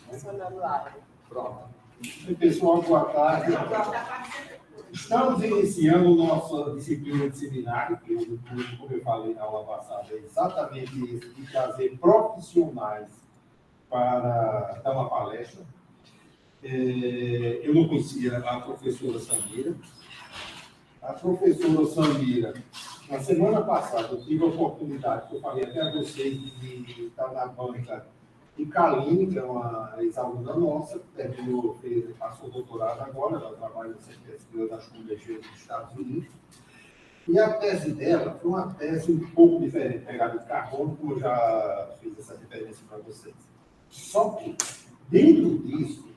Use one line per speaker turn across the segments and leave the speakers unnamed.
funcionando lá.
Pronto. Pessoal, boa tarde. Estamos iniciando nossa disciplina de seminário, que como eu falei na aula passada, é exatamente isso, de trazer profissionais para dar uma palestra. Eu não conhecia a professora Samira. A professora Samira, na semana passada, eu tive a oportunidade, que eu falei até a vocês, de estar na banca de Kaline, que é uma ex-aluna nossa, que terminou, passou o doutorado agora, ela trabalha no Centro de Pesquisa da UFMG dos Estados Unidos. E a tese dela foi uma tese um pouco diferente, pegada de carbono, como eu já fiz essa referência para vocês. Só que, dentro disso,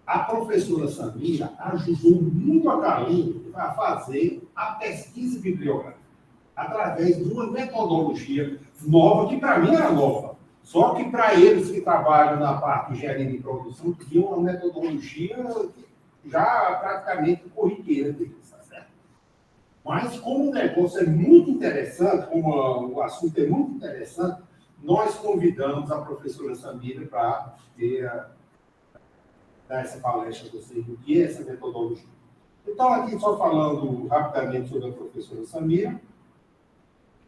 a professora Samira ajudou muito a Kaline a fazer a pesquisa bibliográfica, através de uma metodologia nova, que para mim era nova. Só que para eles que trabalham na parte de engenharia de produção, tinha uma metodologia já praticamente corriqueira deles, tá certo? Mas como o negócio é muito interessante, como o assunto é muito interessante, nós convidamos a professora Samira para dar essa palestra a vocês do que é essa metodologia. Então, aqui só falando rapidamente sobre a professora Samira.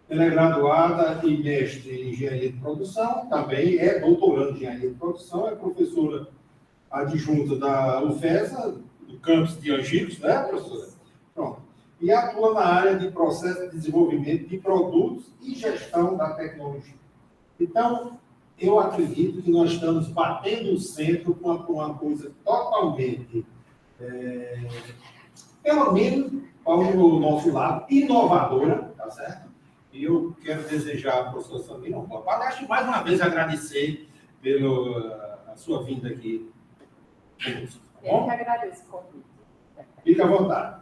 Ela é graduada e mestre em engenharia de produção, também é doutoranda em engenharia de produção, é professora adjunta da UFESA, do campus de Angicos, né, professora? Pronto. E atua na área de processo de desenvolvimento de produtos e gestão da tecnologia. Então, eu acredito que nós estamos batendo o centro com uma coisa totalmente, pelo menos, ao nosso lado, inovadora, tá certo? E eu quero desejar à professora Samira uma boa palestra e, mais uma vez, agradecer pela sua vinda aqui conosco. Tá bom?
Eu que agradeço o convite.
Fique à vontade.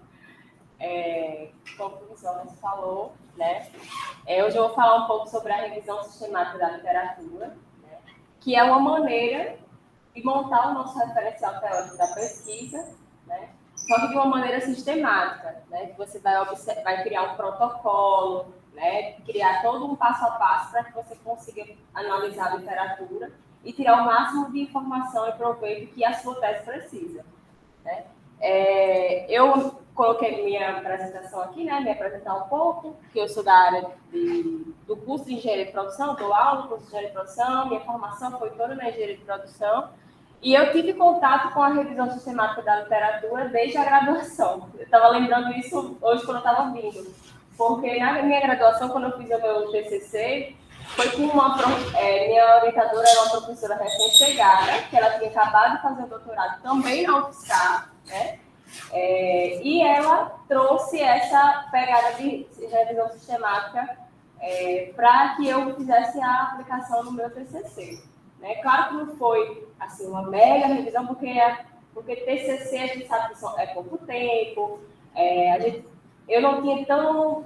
Como o professor falou, né? Hoje eu vou falar um pouco sobre a revisão sistemática da literatura, né, que é uma maneira de montar o nosso referencial teórico da pesquisa, né, só que de uma maneira sistemática, né, que você vai criar um protocolo, né, criar todo um passo a passo para que você consiga analisar a literatura e tirar o máximo de informação e proveito que a sua tese precisa, né. Eu coloquei minha apresentação aqui, né, me apresentar um pouco, que eu sou da área do curso de engenharia de produção, dou aula no curso de engenharia de produção, minha formação foi toda na engenharia de produção, e eu tive contato com a revisão sistemática da literatura desde a graduação. Eu estava lembrando isso hoje quando eu estava vindo, porque na minha graduação, quando eu fiz o meu TCC, foi com minha orientadora era uma professora recém-chegada, que ela tinha acabado de fazer o doutorado também na UFSCar, né? E ela trouxe essa pegada de revisão sistemática para que eu fizesse a aplicação no meu TCC. Né? Claro que não foi assim, uma mega revisão, porque TCC a gente sabe que é pouco tempo, eu não tinha tão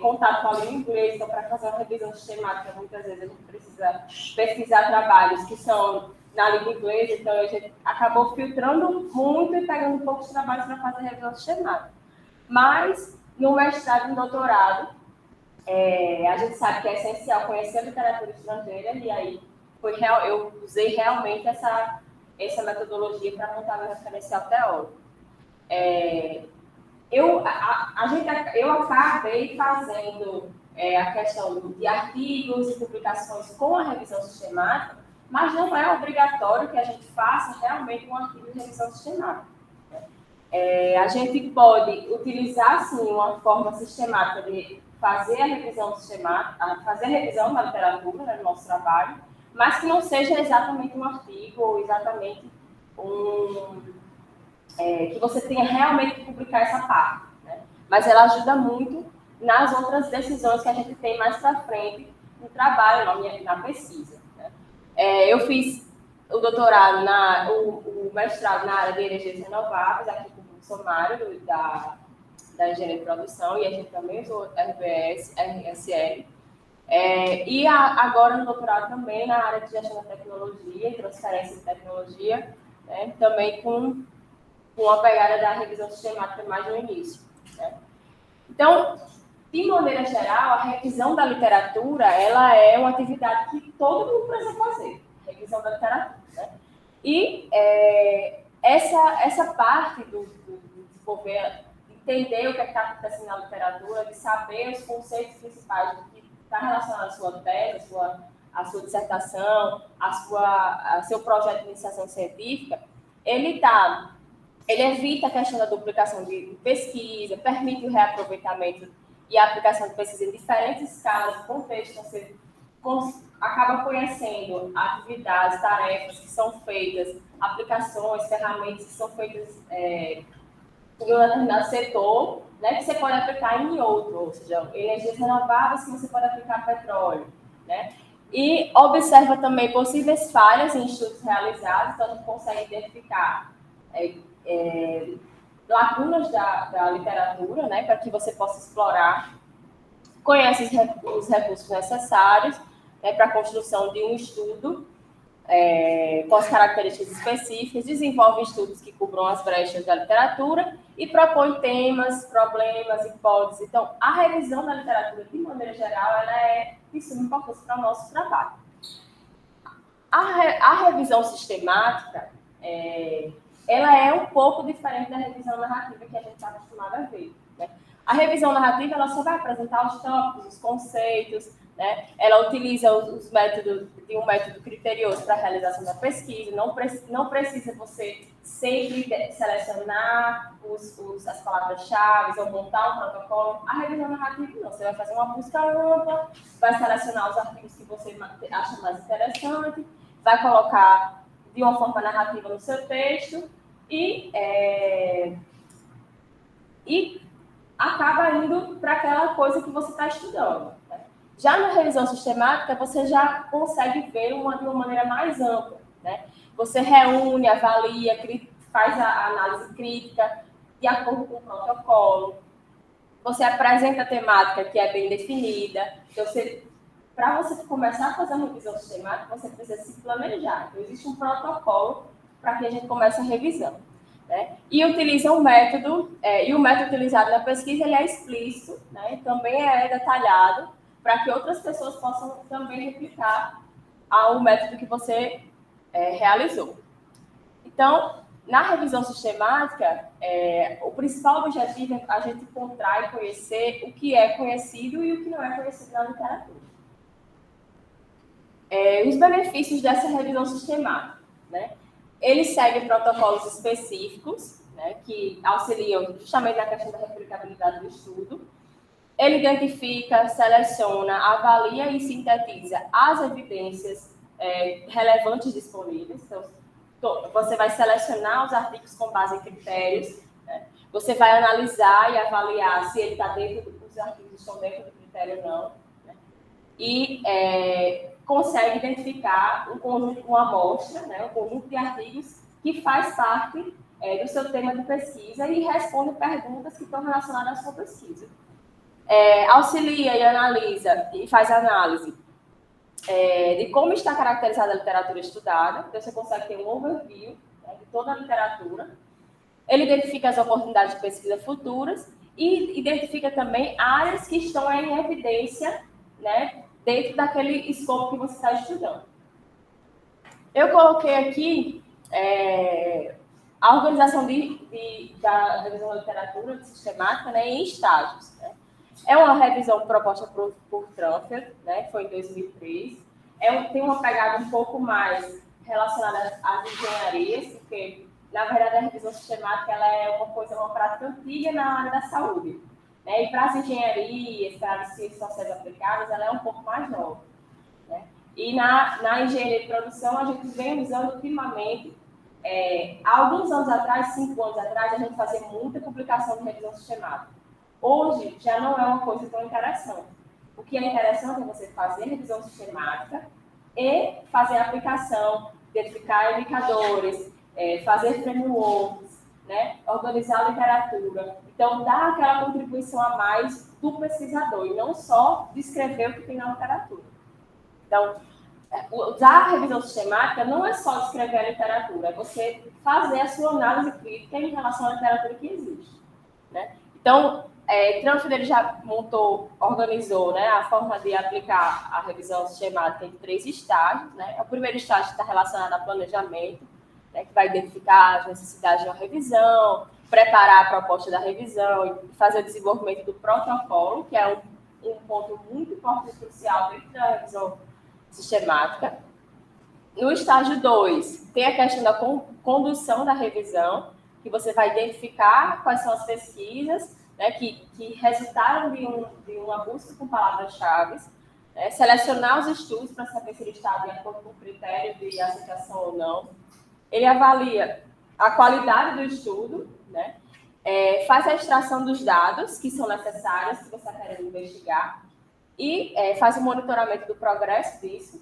contato com a língua inglesa, então para fazer uma revisão sistemática, muitas vezes a gente precisa pesquisar trabalhos que são na língua inglesa, então a gente acabou filtrando muito e pegando poucos trabalhos para fazer revisão sistemática. Mas, no mestrado e no doutorado, a gente sabe que é essencial conhecer a literatura estrangeira, e aí eu usei realmente essa metodologia para montar meu referencial teórico. Eu acabei fazendo a questão de artigos e publicações com a revisão sistemática, mas não é obrigatório que a gente faça realmente um artigo de revisão sistemática. A gente pode utilizar, sim, uma forma sistemática de fazer a revisão sistemática, fazer a revisão da literatura, né, no nosso trabalho, mas que não seja exatamente um artigo ou exatamente que você tenha realmente que publicar essa parte, né? Mas ela ajuda muito nas outras decisões que a gente tem mais para frente no trabalho, na pesquisa, né? Eu fiz o doutorado, o mestrado na área de energias renováveis, aqui com o professor Mário, da engenharia de produção, e a gente também usou RBS, RSL. E agora no doutorado também na área de gestão da tecnologia e transferência de tecnologia, né? Também com a pegada da revisão sistemática mais no início, né? Então, de maneira geral, a revisão da literatura, ela é uma atividade que todo mundo precisa fazer, revisão da literatura, né? E essa parte do desenvolver, entender o que está acontecendo na literatura, de saber os conceitos principais do que está relacionado à sua tese, à sua dissertação, a seu projeto de iniciação científica, ele evita a questão da duplicação de pesquisa, permite o reaproveitamento e a aplicação de pesquisa em diferentes escalas, contextos. Você acaba conhecendo atividades, tarefas que são feitas, aplicações, ferramentas que são feitas em um determinado setor, né, que você pode aplicar em outro, ou seja, energias renováveis que você pode aplicar petróleo, né? E observa também possíveis falhas em estudos realizados, então a gente consegue identificar lacunas da literatura, né, para que você possa explorar, conhece os recursos necessários, né, para a construção de um estudo com as características específicas, desenvolve estudos que cubram as brechas da literatura e propõe temas, problemas, hipóteses. Então, a revisão da literatura, de maneira geral, ela é de suma importância para o nosso trabalho. A revisão sistemática, ela é um pouco diferente da revisão narrativa que a gente está acostumado a ver, né? A revisão narrativa, ela só vai apresentar os tópicos, os conceitos, né? Ela utiliza os métodos, de um método criterioso para a realização da pesquisa, não precisa você sempre selecionar as palavras-chave ou montar um protocolo. A revisão narrativa não, você vai fazer uma busca ampla, vai selecionar os artigos que você acha mais interessante, vai colocar de uma forma narrativa no seu texto e acaba indo para aquela coisa que você está estudando, né? Já na revisão sistemática, você já consegue ver de uma maneira mais ampla, né? Você reúne, avalia, faz a análise crítica de acordo com o protocolo. Você apresenta a temática que é bem definida. Então, para você começar a fazer uma revisão sistemática, você precisa se planejar. Então, existe um protocolo para que a gente comece a revisão, né? E utiliza um método, e o método utilizado na pesquisa ele é explícito, né? E também é detalhado para que outras pessoas possam também replicar o método que você realizou. Então, na revisão sistemática, o principal objetivo é a gente encontrar e conhecer o que é conhecido e o que não é conhecido na literatura. Os benefícios dessa revisão sistemática, né? Ele segue protocolos específicos, né, que auxiliam justamente na questão da replicabilidade do estudo. Ele identifica, seleciona, avalia e sintetiza as evidências relevantes disponíveis. Então, você vai selecionar os artigos com base em critérios, né? Você vai analisar e avaliar se ele está os artigos estão dentro do critério ou não, né? E consegue identificar um conjunto, uma amostra, né, um conjunto de artigos que faz parte do seu tema de pesquisa e responde perguntas que estão relacionadas à sua pesquisa. Auxilia e analisa e faz análise de como está caracterizada a literatura estudada. Então, você consegue ter um overview, né, de toda a literatura. Ele identifica as oportunidades de pesquisa futuras e identifica também áreas que estão em evidência, né, dentro daquele escopo que você está estudando. Eu coloquei aqui a organização da revisão da literatura sistemática, né, em estágios, né? É uma revisão proposta por Trumfer, né, foi em 2003. Tem uma pegada um pouco mais relacionada às engenharias, porque, na verdade, a revisão sistemática ela é uma prática antiga na área da saúde, né? E para as engenharias, para as ciências sociais aplicadas, ela é um pouco mais nova, né? E na engenharia de produção, a gente vem usando ultimamente, há alguns anos atrás, 5 anos atrás, a gente fazia muita publicação de revisão sistemática. Hoje, já não é uma coisa tão interessante. O que é interessante é você fazer revisão sistemática e fazer a aplicação, identificar indicadores, fazer frameworks, né, organizar a literatura. Então, dar aquela contribuição a mais do pesquisador e não só descrever o que tem na literatura. Então, usar a revisão sistemática não é só descrever a literatura, é você fazer a sua análise crítica em relação à literatura que existe, né? Então, Trumfer ele já organizou, né, a forma de aplicar a revisão sistemática em 3 estágios, né? O primeiro estágio está relacionado a planejamento, né, que vai identificar as necessidades de uma revisão, preparar a proposta da revisão e fazer o desenvolvimento do protocolo, que é um ponto muito importante e crucial dentro da revisão sistemática. No estágio 2, tem a questão da condução da revisão, que você vai identificar quais são as pesquisas, né, que resultaram de uma busca com palavras-chave, né, selecionar os estudos para saber se ele está de acordo com o critério de aceitação ou não. Ele avalia a qualidade do estudo, né, faz a extração dos dados que são necessários, que você quer investigar, e faz o monitoramento do progresso disso,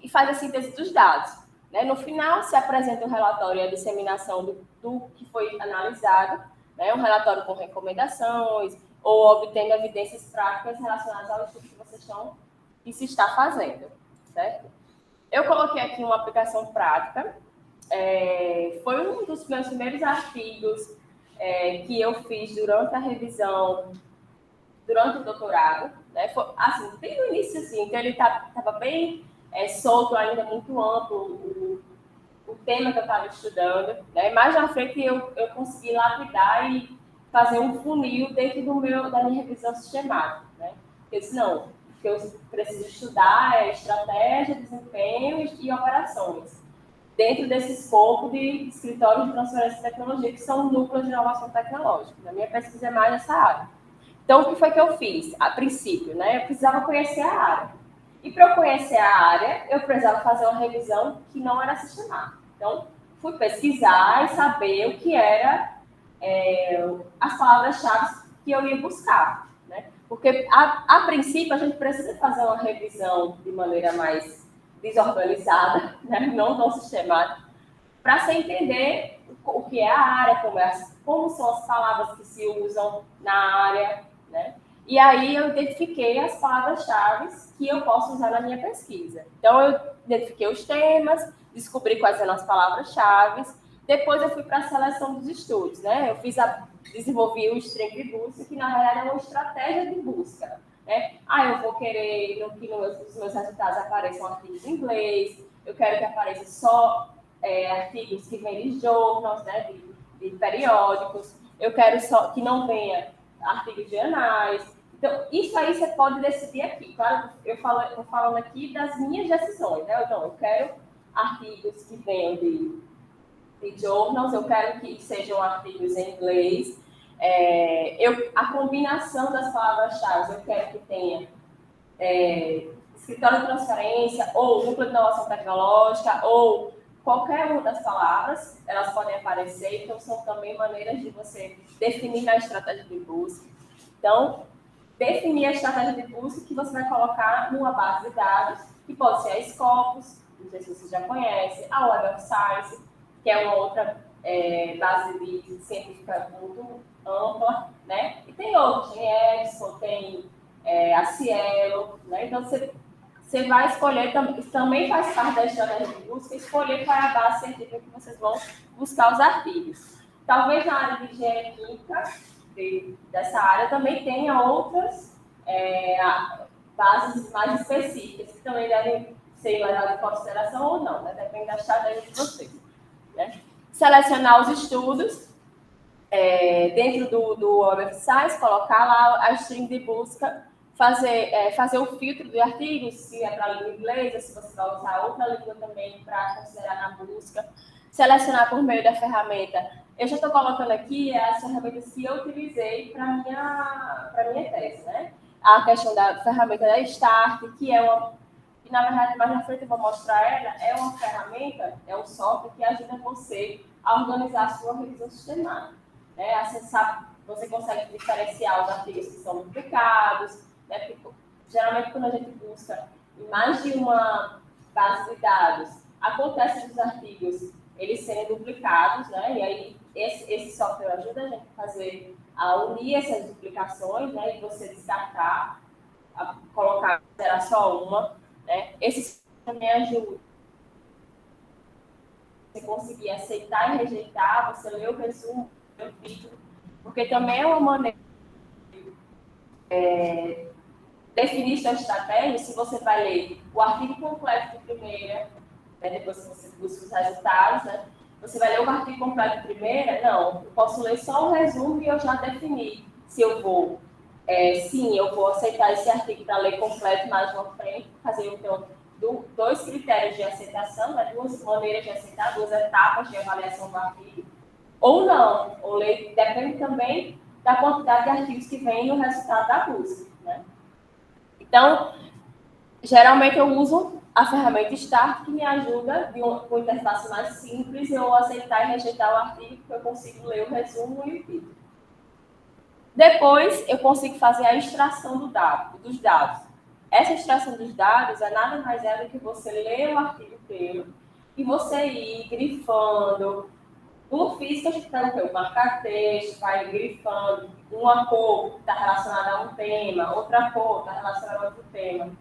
e faz a síntese dos dados. Né? No final, se apresenta o relatório e a disseminação do que foi analisado, né? Um relatório com recomendações, ou obtendo evidências práticas relacionadas ao estudo que se está fazendo. Certo? Eu coloquei aqui uma aplicação prática. Foi um dos meus primeiros artigos que eu fiz durante a revisão, durante o doutorado. Né? Foi, assim, bem no início, assim, então ele estava bem solto ainda, muito amplo o tema que eu estava estudando. Né? Mais na frente eu consegui lapidar e fazer um funil dentro da minha revisão sistemática. Né? Eu disse, não, o que eu preciso estudar é estratégia, desempenho e operações, dentro desse escopo de escritórios de transferência de tecnologia, que são núcleos de inovação tecnológica. Na minha pesquisa é mais nessa área. Então, o que foi que eu fiz? A princípio, né? Eu precisava conhecer a área. E para eu conhecer a área, eu precisava fazer uma revisão que não era sistemática. Então, fui pesquisar e saber o que era as palavras-chave que eu ia buscar. Né? Porque, a princípio, a gente precisa fazer uma revisão de maneira mais desorganizada, né? Não tão sistemática, para você entender o que é a área, como são as palavras que se usam na área, né? E aí eu identifiquei as palavras-chave que eu posso usar na minha pesquisa. Então, eu identifiquei os temas, descobri quais eram as palavras-chave, depois eu fui para a seleção dos estudos, né? Desenvolvi o string de busca, que na verdade é uma estratégia de busca. Né? Eu vou querer que nos meus resultados apareçam artigos em inglês, eu quero que apareça só artigos que vêm de journals, né? de periódicos, eu quero só que não venha artigos de anais. Então, isso aí você pode decidir aqui. Claro, eu estou falando aqui das minhas decisões. Né? Então, eu quero artigos que venham de journals, eu quero que sejam artigos em inglês. A combinação das palavras-chave, eu quero que tenha escritório de transferência, ou núcleo de inovação tecnológica, ou qualquer uma das palavras, elas podem aparecer. Então, são também maneiras de você definir a estratégia de busca. Então, definir a estratégia de busca que você vai colocar numa base de dados, que pode ser a Scopus, não sei se você já conhece, a Web of Science, que é uma outra base de científica muito ampla, né? E tem outros, tem Edison, tem a Cielo, né? Então, você vai escolher, também faz parte da estratégia de busca, escolher qual é a base científica que vocês vão buscar os artigos. Talvez na área de engenharia química, dessa área, também tenha outras bases mais específicas, que também devem ser levadas em consideração ou não, né? Depende da estratégia de vocês. Né? Selecionar os estudos dentro do Web of Science, colocar lá a string de busca, fazer o filtro de artigos, se é para a língua inglesa, se você vai usar outra língua também para considerar na busca. Selecionar por meio da ferramenta. Eu já estou colocando aqui as ferramentas que eu utilizei para minha tese, né? A questão da ferramenta da Start, que na verdade, mais na frente eu vou mostrar ela, é uma ferramenta, é um software que ajuda você a organizar a sua revisão sistemática. Né? Você consegue diferenciar os artigos que são duplicados, né? Porque, geralmente, quando a gente busca em mais de uma base de dados, acontece os artigos eles serem duplicados, né? E aí esse software ajuda a gente a unir essas duplicações, né? E você descartar, colocar, será só uma, né? Esse software também ajuda você conseguir aceitar e rejeitar, você ler o resumo, ler o título, porque também é uma maneira de definir sua estratégia. Se você vai ler o artigo completo de primeira, né? Depois que você busca os resultados, né? Você vai ler o artigo completo primeiro? Não, eu posso ler só o resumo e eu já defini se eu vou, sim, eu vou aceitar esse artigo para ler completo mais uma frente, fazer então dois critérios de aceitação, né? Duas maneiras de aceitar, duas etapas de avaliação do artigo, ou não, ou ler, depende também da quantidade de artigos que vem no resultado da busca, né? Então, geralmente eu uso a ferramenta Start, que me ajuda com uma interface mais simples, eu aceitar e rejeitar o artigo, porque eu consigo ler o resumo e o título. Depois, eu consigo fazer a extração dos dados. Essa extração dos dados é nada mais do que você ler o artigo inteiro e você ir grifando. No físico, a gente pega o marcar texto, vai grifando uma cor que está relacionada a um tema, outra cor que está relacionada a outro tema.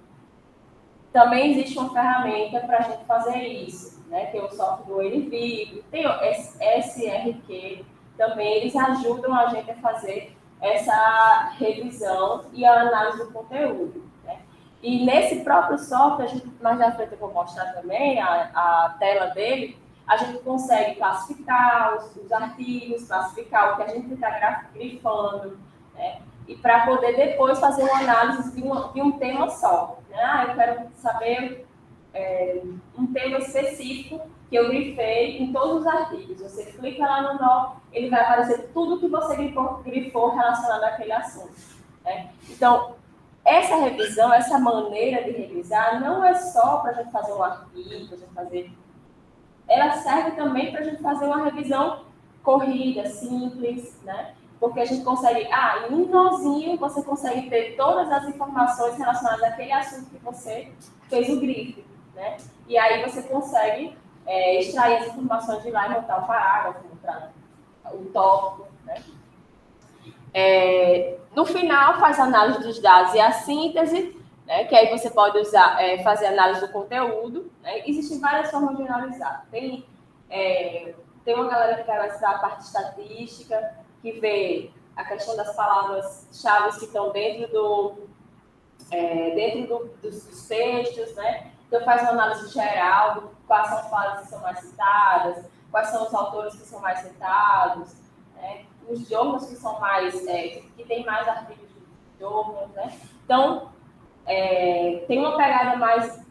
Também existe uma ferramenta para a gente fazer isso, né? Tem o software NVivo, tem o SRQ, também eles ajudam a gente a fazer essa revisão e a análise do conteúdo, né? E nesse próprio software, mais à frente eu vou mostrar também a tela dele, a gente consegue classificar os artigos, classificar o que a gente está grifando, né? E para poder depois fazer uma análise de um tema só. Né? Eu quero saber um tema específico que eu grifei em todos os artigos. Você clica lá no nó, ele vai aparecer tudo que você grifou relacionado àquele assunto. Né? Então, essa revisão, essa maneira de revisar, não é só para a gente fazer um artigo, ela serve também para a gente fazer uma revisão corrida, simples, né? Porque a gente consegue, em um nozinho, você consegue ter todas as informações relacionadas àquele assunto que você fez o grife, né? E aí você consegue extrair as informações de lá e montar o parágrafo, montar o tópico, né? No final, faz a análise dos dados e a síntese, né? Que aí você pode usar, fazer análise do conteúdo, né? Existem várias formas de analisar. Tem uma galera que vai estudar a parte estatística, que vê a questão das palavras-chave que estão dentro dos textos, né? Então, faz uma análise geral de quais são as palavras que são mais citadas, quais são os autores que são mais citados, né? Os idiomas que são mais, que tem mais artigos de idiomas, né? Então, tem uma pegada mais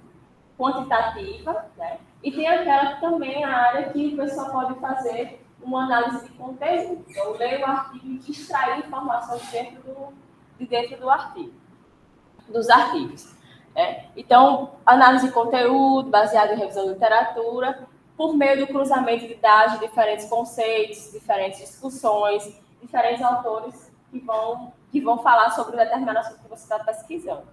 quantitativa, né? E tem aquela também a área que o pessoal pode fazer uma análise de conteúdo. Então, ler o artigo e extrair informações dentro do artigo, dos artigos. Né? Então, análise de conteúdo, baseada em revisão de literatura, por meio do cruzamento de dados de diferentes conceitos, diferentes discussões, diferentes autores que vão falar sobre o determinado assunto que você está pesquisando.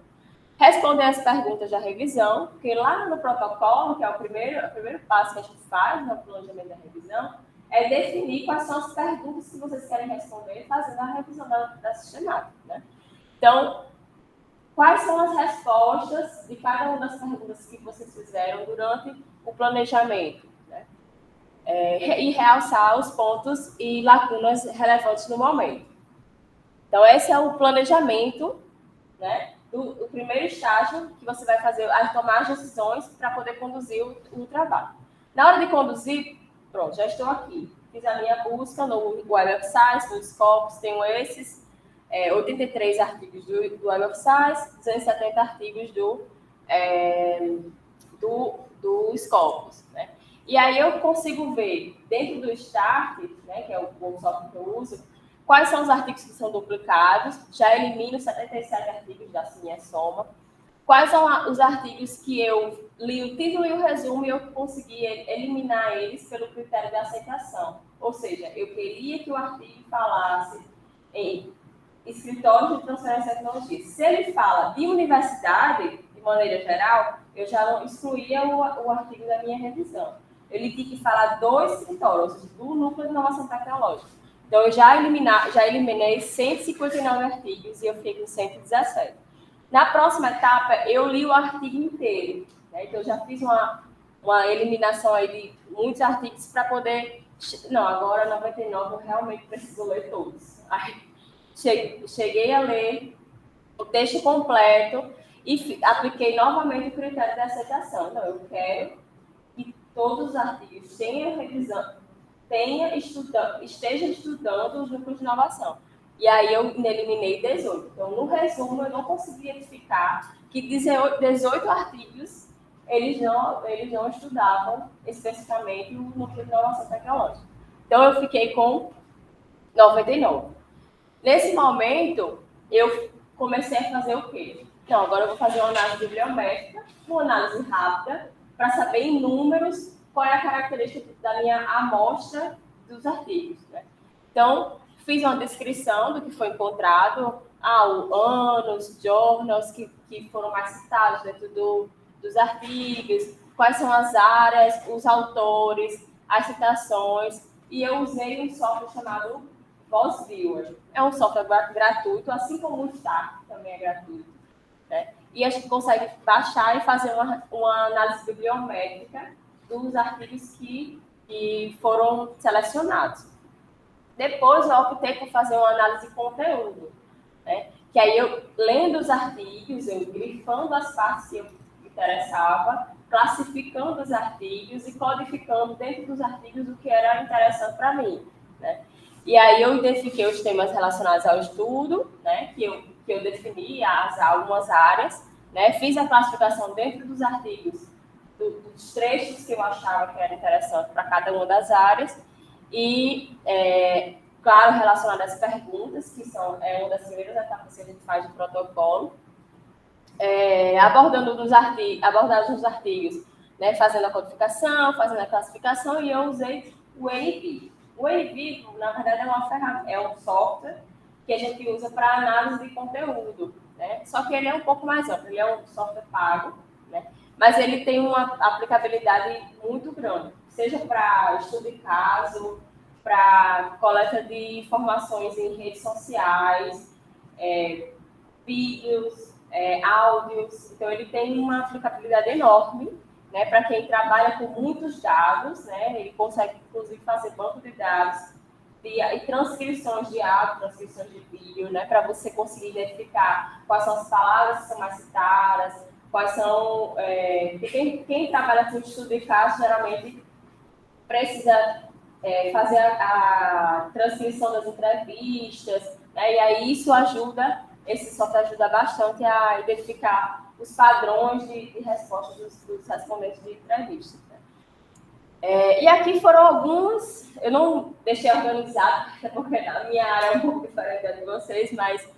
Responder as perguntas da revisão, porque lá no protocolo, que é o primeiro passo que a gente faz no planejamento da revisão, é definir quais são as perguntas que vocês querem responder fazendo a revisão da sistemática. Né? Então, quais são as respostas de cada uma das perguntas que vocês fizeram durante o planejamento? Né? E realçar os pontos e lacunas relevantes no momento. Então, esse é o planejamento, né? O primeiro estágio que você vai fazer, tomar as decisões para poder conduzir o trabalho. Na hora de conduzir, pronto, já estou aqui. Fiz a minha busca no Web of Science, no Scopus, tenho esses 83 artigos do Web of Science, 270 artigos do Scopus. Né? E aí eu consigo ver, dentro do Start, né, que é o software que eu uso, quais são os artigos que são duplicados, já elimino 77 artigos da minha soma. Quais são os artigos que eu li o título e o resumo e eu consegui eliminar eles pelo critério de aceitação. Ou seja, eu queria que o artigo falasse em escritórios de transferência de tecnologia. Se ele fala de universidade, de maneira geral, eu já não excluía o artigo da minha revisão. Ele tinha que falar do escritório, ou seja, do núcleo de inovação tecnológica. Então, eu já eliminei 159 artigos e eu fiquei com 117. Na próxima etapa, eu li o artigo inteiro. Né? Então, eu já fiz uma eliminação aí de muitos artigos para poder... Não, agora 99 eu realmente preciso ler todos. Aí, cheguei a ler o texto completo e apliquei novamente o critério de aceitação. Então, eu quero que todos os artigos esteja estudando os núcleos de inovação. E aí eu eliminei 18. Então, no resumo, eu não consegui identificar que 18 artigos eles não estudavam especificamente o núcleo de inovação tecnológica. Então, eu fiquei com 99. Nesse momento, eu comecei a fazer o quê? Então, agora eu vou fazer uma análise bibliométrica, uma análise rápida, para saber em números qual é a característica da minha amostra dos artigos, né? Então, fiz uma descrição do que foi encontrado, anos, journals que foram mais citados dentro dos artigos, quais são as áreas, os autores, as citações, e eu usei um software chamado VozViewer. É um software gratuito, assim como o Stack também é gratuito, né? E a gente consegue baixar e fazer uma análise bibliométrica dos artigos que foram selecionados. Depois, eu optei por fazer uma análise de conteúdo, né? Que aí eu, lendo os artigos, eu grifando as partes que eu me interessava, classificando os artigos e codificando dentro dos artigos o que era interessante para mim, né? E aí eu identifiquei os temas relacionados ao estudo, né? Que eu defini algumas áreas, né? Fiz a classificação dentro dos artigos, dos trechos que eu achava que era interessante para cada uma das áreas, e, claro, relacionado às perguntas, que são uma das primeiras etapas que a gente faz do protocolo, abordando os artigos, né, fazendo a codificação, fazendo a classificação, e eu usei o NVivo. O NVivo, na verdade, é uma ferramenta, é um software que a gente usa para análise de conteúdo, né? Só que ele é um pouco mais amplo, ele é um software pago, né? Mas ele tem uma aplicabilidade muito grande, seja para estudo de caso, para coleta de informações em redes sociais, vídeos, áudios. Então, ele tem uma aplicabilidade enorme, né, para quem trabalha com muitos dados, né? Ele consegue, inclusive, fazer banco de dados e transcrições de áudio, transcrições de vídeo, né, para você conseguir identificar quais são as palavras que são mais citadas, quais são... quem trabalha com estudo de caso, geralmente, precisa fazer a transcrição das entrevistas, né, e aí isso ajuda, esse software ajuda bastante a identificar os padrões de resposta dos respondentes de entrevistas, né. E aqui foram alguns, eu não deixei organizado, porque a minha área é um pouco diferente da de vocês, mas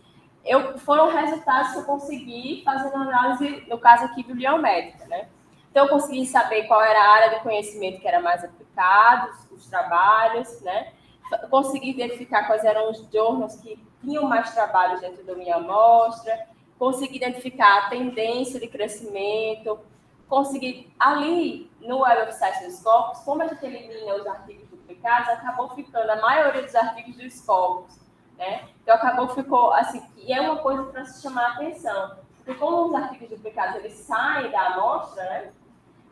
foram resultados que eu consegui fazer uma análise, no caso aqui, bibliométrica, né? Então, eu consegui saber qual era a área de conhecimento que era mais aplicado, os trabalhos, né? Consegui identificar quais eram os journals que tinham mais trabalhos dentro da minha amostra, consegui identificar a tendência de crescimento, consegui, ali no Web of Science do Scopus, como a gente elimina os artigos duplicados, acabou ficando a maioria dos artigos do Scopus, né? Então, ficou assim, e é uma coisa para se chamar a atenção, porque como os artigos duplicados, eles saem da amostra, né?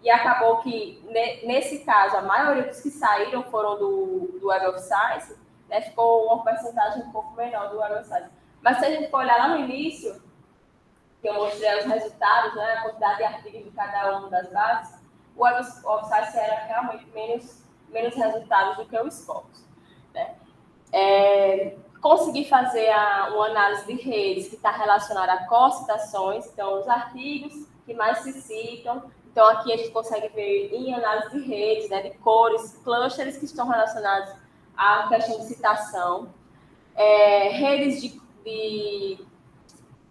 E acabou que, nesse caso, a maioria dos que saíram foram do Web of Science, né? Ficou uma porcentagem um pouco menor do Web of Science. Mas se a gente for olhar lá no início, que eu mostrei os resultados, né, a quantidade de artigos de cada uma das bases, o Web of Science era realmente menos resultados do que o Scopus, né? Consegui fazer uma análise de redes que está relacionada a co-citações, então os artigos que mais se citam. Então, aqui a gente consegue ver em análise de redes, né, de cores, clusters que estão relacionados à questão de citação, redes de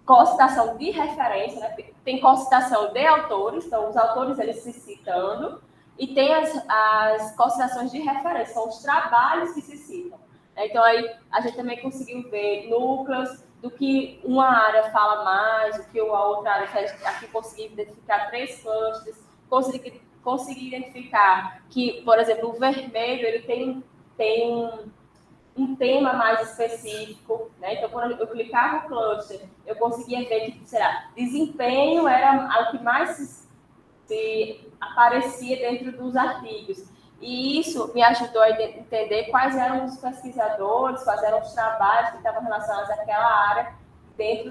co-citação de referência, né? Tem co-citação de autores, então os autores eles se citando, e tem as co-citações de referência, são os trabalhos que se citam. Então, aí a gente também conseguiu ver núcleos do que uma área fala mais, do que a outra área faz. Aqui consegui identificar 3 clusters, consegui identificar que, por exemplo, o vermelho ele tem um tema mais específico, né? Então, quando eu clicava no cluster, eu conseguia ver que, desempenho era o que mais se aparecia dentro dos artigos. E isso me ajudou a entender quais eram os pesquisadores, quais eram os trabalhos que estavam relacionados àquela área dentro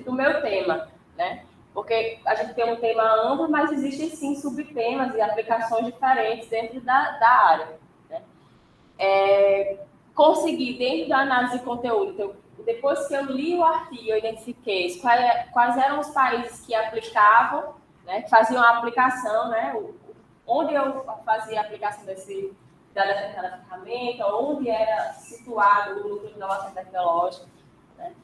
do meu tema, né? Porque a gente tem um tema amplo, mas existem sim subtemas e aplicações diferentes dentro da área. Né? Conseguir, dentro da análise de conteúdo, então, depois que eu li o artigo, eu identifiquei quais eram os países que aplicavam, né, que faziam a aplicação, né, onde eu fazia a aplicação da determinada ferramenta, onde era situado o núcleo de inovação tecnológica. Né?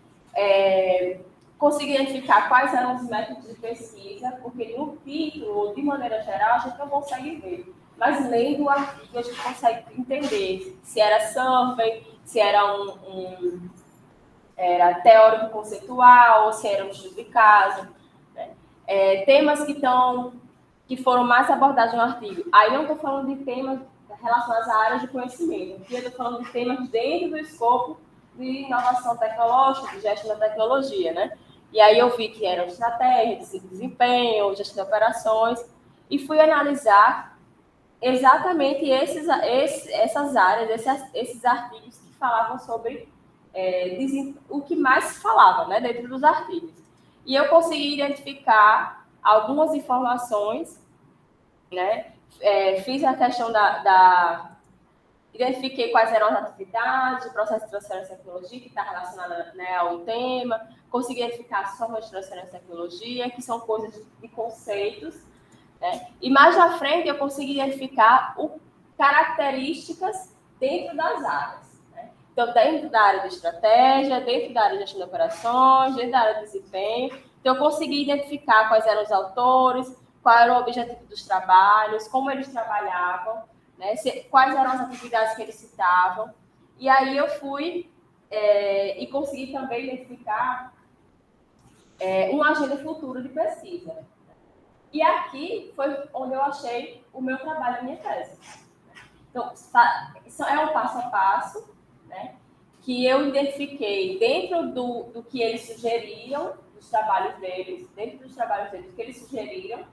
Consegui identificar quais eram os métodos de pesquisa, porque no título, de maneira geral, a gente não consegue ver. Mas lendo o artigo, a gente consegue entender se era survey, se era era teórico conceitual, ou se era um estudo de caso. Né? Temas que foram mais abordados no artigo. Aí não estou falando de temas relacionados à área de conhecimento, aqui eu estou falando de temas dentro do escopo de inovação tecnológica, de gestão da tecnologia, né? E aí eu vi que eram estratégias, desempenho, gestão de operações, e fui analisar exatamente essas áreas, esses artigos que falavam sobre o que mais se falava, né, dentro dos artigos. E eu consegui identificar algumas informações, né, fiz a questão identifiquei quais eram as atividades, o processo de transferência de tecnologia que está relacionado, né, ao tema, consegui identificar as formas de transferência de tecnologia, que são coisas de conceitos, né? E mais à frente eu consegui identificar características dentro das áreas. Né? Então, dentro da área de estratégia, dentro da área de gestão de operações, dentro da área de desempenho. Então, eu consegui identificar quais eram os autores, qual era o objetivo dos trabalhos, como eles trabalhavam, né? Quais eram as atividades que eles citavam. E aí eu fui e consegui também identificar uma agenda futura de pesquisa. E aqui foi onde eu achei o meu trabalho, a minha tese. Então, isso é um passo a passo, né, que eu identifiquei dentro do que eles sugeriam, dos trabalhos deles, que eles sugeriram,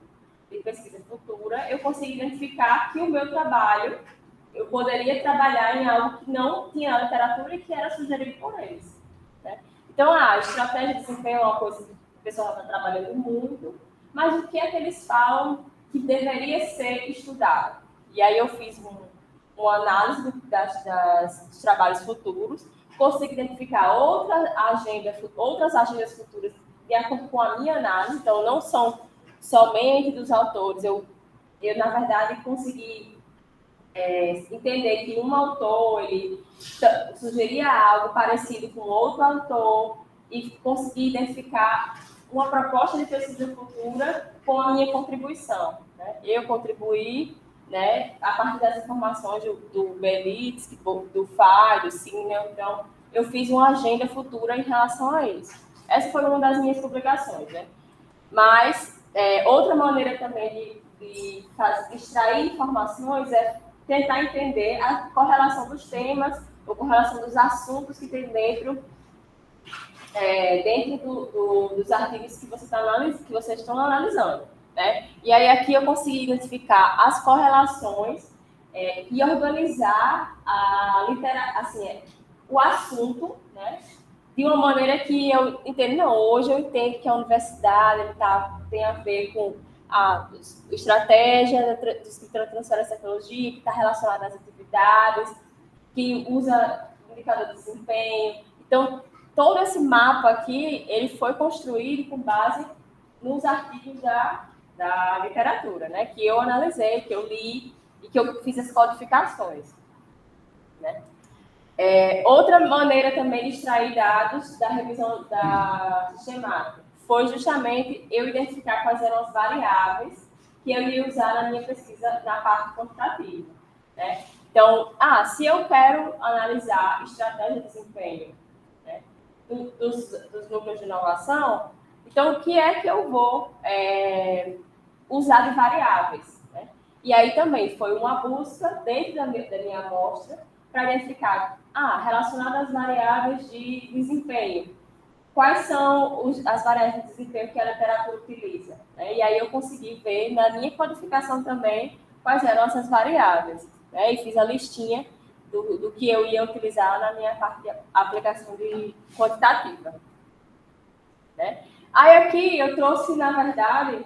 de pesquisa futura, eu consegui identificar que o meu trabalho, eu poderia trabalhar em algo que não tinha na literatura e que era sugerido por eles. Né? Então, a estratégia de desempenho é uma coisa que o pessoal está trabalhando muito, mas o que é que eles falam que deveria ser estudado? E aí eu fiz uma análise dos trabalhos futuros, consegui identificar outras agendas futuras de acordo com a minha análise, então não são somente dos autores, eu na verdade consegui entender que um autor ele sugeria algo parecido com outro autor e conseguir identificar uma proposta de pesquisa futura com a minha contribuição. Né? Eu contribuí, né, a partir das informações do Belitz, do FAI, do Sinel, então eu fiz uma agenda futura em relação a isso. Essa foi uma das minhas publicações. Né? Mas outra maneira também de extrair informações é tentar entender a correlação dos temas ou correlação dos assuntos que tem dentro dos artigos que vocês estão analisando. Né? E aí aqui eu consegui identificar as correlações e organizar o assunto, né? De uma maneira que eu entendo, não, hoje eu entendo que a universidade tem a ver com a estratégia da transferência de tecnologia, que está relacionada às atividades, que usa indicador de desempenho. Então, todo esse mapa aqui, ele foi construído com base nos artigos da literatura, né? Que eu analisei, que eu li e que eu fiz as codificações. Né? Outra maneira também de extrair dados da revisão da sistemática foi justamente eu identificar quais eram as variáveis que eu ia usar na minha pesquisa na parte quantitativa. Né? Então, se eu quero analisar estratégia de desempenho, né, dos núcleos de inovação, então o que é que eu vou usar de variáveis? Né? E aí também foi uma busca dentro da minha amostra para identificar, relacionado às variáveis de desempenho, quais são as variáveis de desempenho que a literatura utiliza? Né? E aí eu consegui ver na minha codificação também quais eram essas variáveis. Né? E fiz a listinha do que eu ia utilizar na minha parte de aplicação de quantitativa. Né? Aí aqui eu trouxe, na verdade,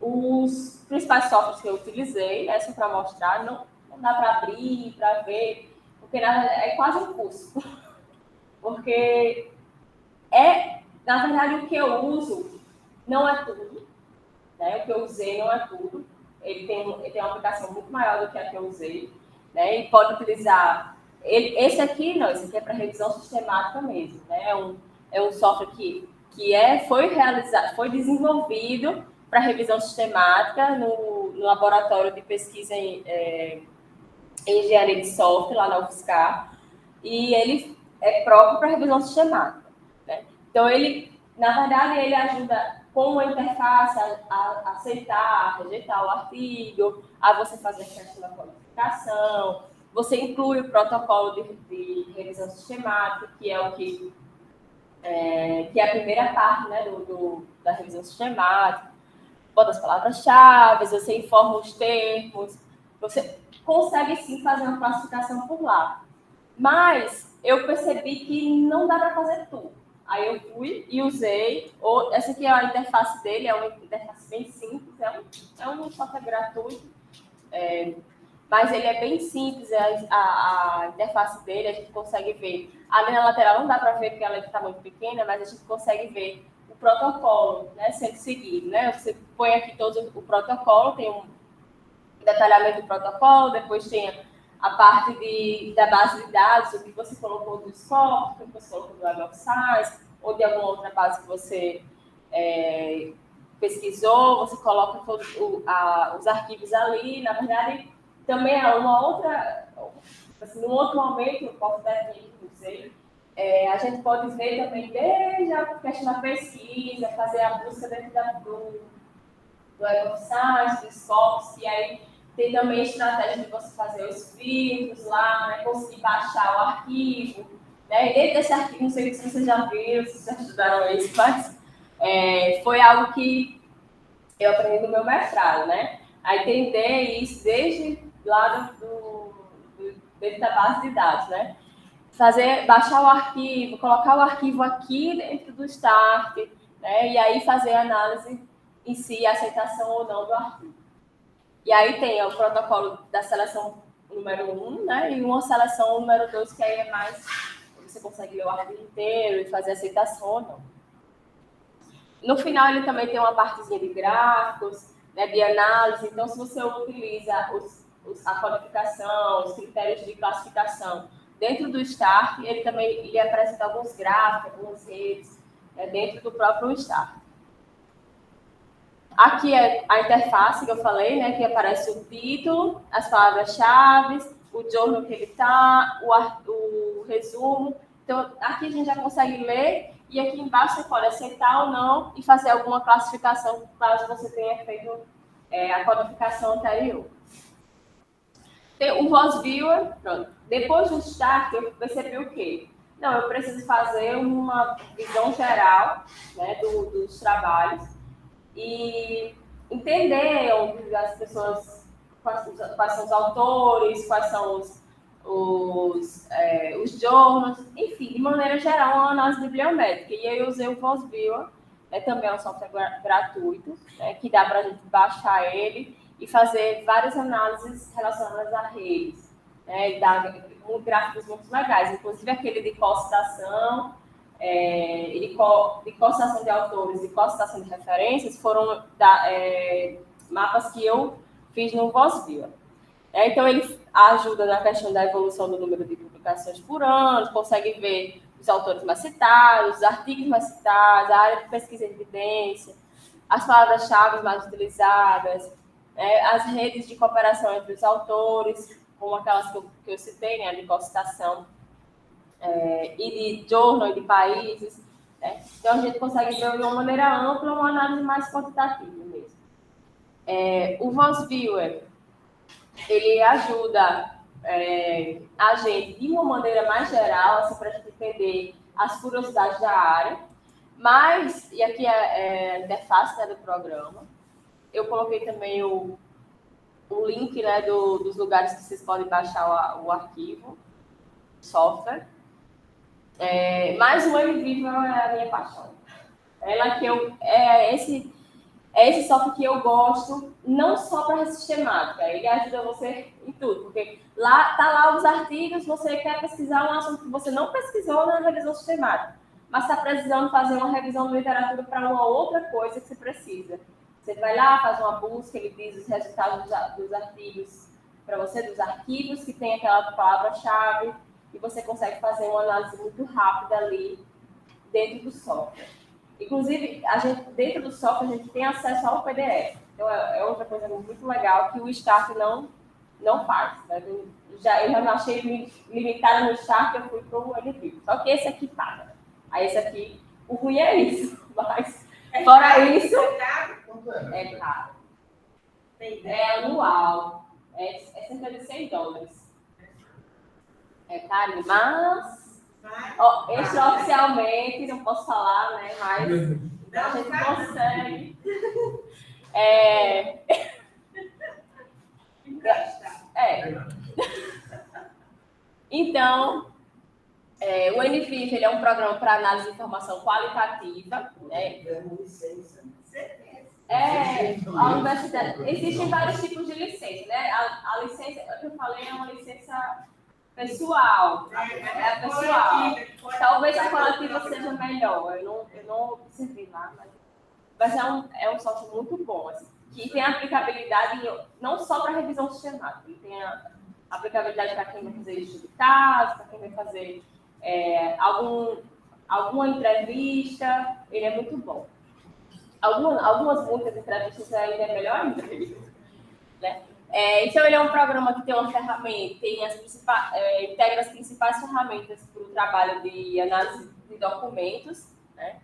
os principais softwares que eu utilizei, né, só para mostrar, não dá para abrir, para ver, porque na verdade, é quase um curso. Porque na verdade, o que eu uso não é tudo, né? O que eu usei não é tudo. Ele tem uma aplicação muito maior do que a que eu usei, né? E pode utilizar. Esse aqui, não, esse aqui é para revisão sistemática mesmo, né? É um software foi desenvolvido para revisão sistemática no laboratório de pesquisa em engenharia de software, lá na UFSCar, e ele é próprio para revisão sistemática, né? Então, na verdade, ele ajuda com a interface a aceitar, a rejeitar o artigo, a você fazer a questão da qualificação, você inclui o protocolo de revisão sistemática, que é o que é a primeira parte, né, da revisão sistemática, bota as palavras-chave, você informa os termos, você consegue sim fazer uma classificação por lá. Mas eu percebi que não dá para fazer tudo. Aí eu fui e usei. Essa aqui é a interface dele, é uma interface bem simples, é um software gratuito, mas ele é bem simples, a interface dele, a gente consegue ver. A linha lateral não dá para ver porque ela está muito pequena, mas a gente consegue ver o protocolo, né, sendo seguido, né? Você põe aqui todo o protocolo, tem um detalhamento do protocolo, depois tem a parte da base de dados, o que você colocou do Scopus, o que você colocou do Web of Science, ou de alguma outra base que você pesquisou, você coloca todos os arquivos ali. Na verdade, também é uma outra, assim, num outro momento, eu posso dar aqui, não sei, a gente pode ver também desde a questão da pesquisa, fazer a busca dentro do Web of Science, do Scopus, e aí tem também a estratégia de você fazer os filtros lá, né, conseguir baixar o arquivo, né, e dentro desse arquivo, não sei se vocês já viram, se vocês já estudaram isso, mas foi algo que eu aprendi no meu mestrado, né, a entender isso desde lá dentro da base de dados, né, baixar o arquivo, colocar o arquivo aqui dentro do Start, né, e aí fazer a análise em si, a aceitação ou não do arquivo. E aí tem o protocolo da seleção número 1, né? E uma seleção número 2, que aí é mais... Você consegue ler o arquivo inteiro e fazer aceitação ou não. No final, ele também tem uma partezinha de gráficos, né, de análise. Então, se você utiliza a codificação, os critérios de classificação dentro do Start, ele apresenta alguns gráficos, algumas redes, né, dentro do próprio Start. Aqui é a interface que eu falei, né, que aparece o título, as palavras-chave, o journal que ele está, o resumo. Então, aqui a gente já consegue ler e aqui embaixo você pode aceitar ou não e fazer alguma classificação caso você tenha feito a codificação anterior. Tem o Voz Viewer, pronto. Depois do Start, eu percebi o quê? Não, eu preciso fazer uma visão geral, né, dos trabalhos e entender onde as pessoas, quais são os autores, quais são os journals, enfim, de maneira geral, uma análise bibliométrica. E aí eu usei o Voz Viewer, também é um software gratuito, que dá para a gente baixar ele e fazer várias análises relacionadas a redes. Ele dá gráficos muito legais, inclusive aquele de citação, de citação de autores e citação de referências foram mapas que eu fiz no VozViewer. Então, ele ajuda na questão da evolução do número de publicações por ano, consegue ver os autores mais citados, os artigos mais citados, a área de pesquisa e evidência, as palavras-chave mais utilizadas, as redes de cooperação entre os autores, como aquelas que eu citei, né, de citação, e de journal, e de países. Né? Então, a gente consegue ver de uma maneira ampla uma análise mais quantitativa mesmo. O VozViewer, ele ajuda a gente, de uma maneira mais geral, assim, para a gente entender as curiosidades da área, mas, e aqui é a interface, né, do programa, eu coloquei também o link, né, dos lugares que vocês podem baixar o arquivo, software. Mas o Web Viewer é a minha paixão. Ela que esse software que eu gosto, não só para sistemática, ele ajuda você em tudo, porque tá lá os artigos, você quer pesquisar um assunto que você não pesquisou na revisão sistemática, mas está precisando fazer uma revisão de literatura para uma outra coisa que você precisa. Você vai lá, faz uma busca, ele diz os resultados dos artigos para você, dos arquivos que tem aquela palavra-chave, e você consegue fazer uma análise muito rápida ali dentro do software. Inclusive, dentro do software, a gente tem acesso ao PDF. Então, é outra coisa muito legal que o Start não faz. Né? Eu já não achei limitado no Start, eu fui para o NVIDIA. Só que esse aqui paga. Aí esse aqui, o ruim é isso. Mas, fora isso, é caro. É anual. É cerca de $100. É caro, mas... extraoficialmente, não posso falar, né? Mas a gente consegue. Então, o NVIF, ele é um programa para análise de informação qualitativa. Né? A universidade. Existem vários tipos de licença, né? A licença que eu falei é uma licença pessoal. É a pessoal. Talvez a coletiva seja melhor. Eu não observei lá, mas é um software muito bom, assim, que tem aplicabilidade não só para revisão sistemática, ele tem a aplicabilidade para quem vai fazer estudo de caso, para quem vai fazer alguma entrevista, ele é muito bom. Muitas entrevistas ainda é melhor ainda, né? Então, ele é um programa que tem uma ferramenta, integra as principais ferramentas para o trabalho de análise de documentos, né?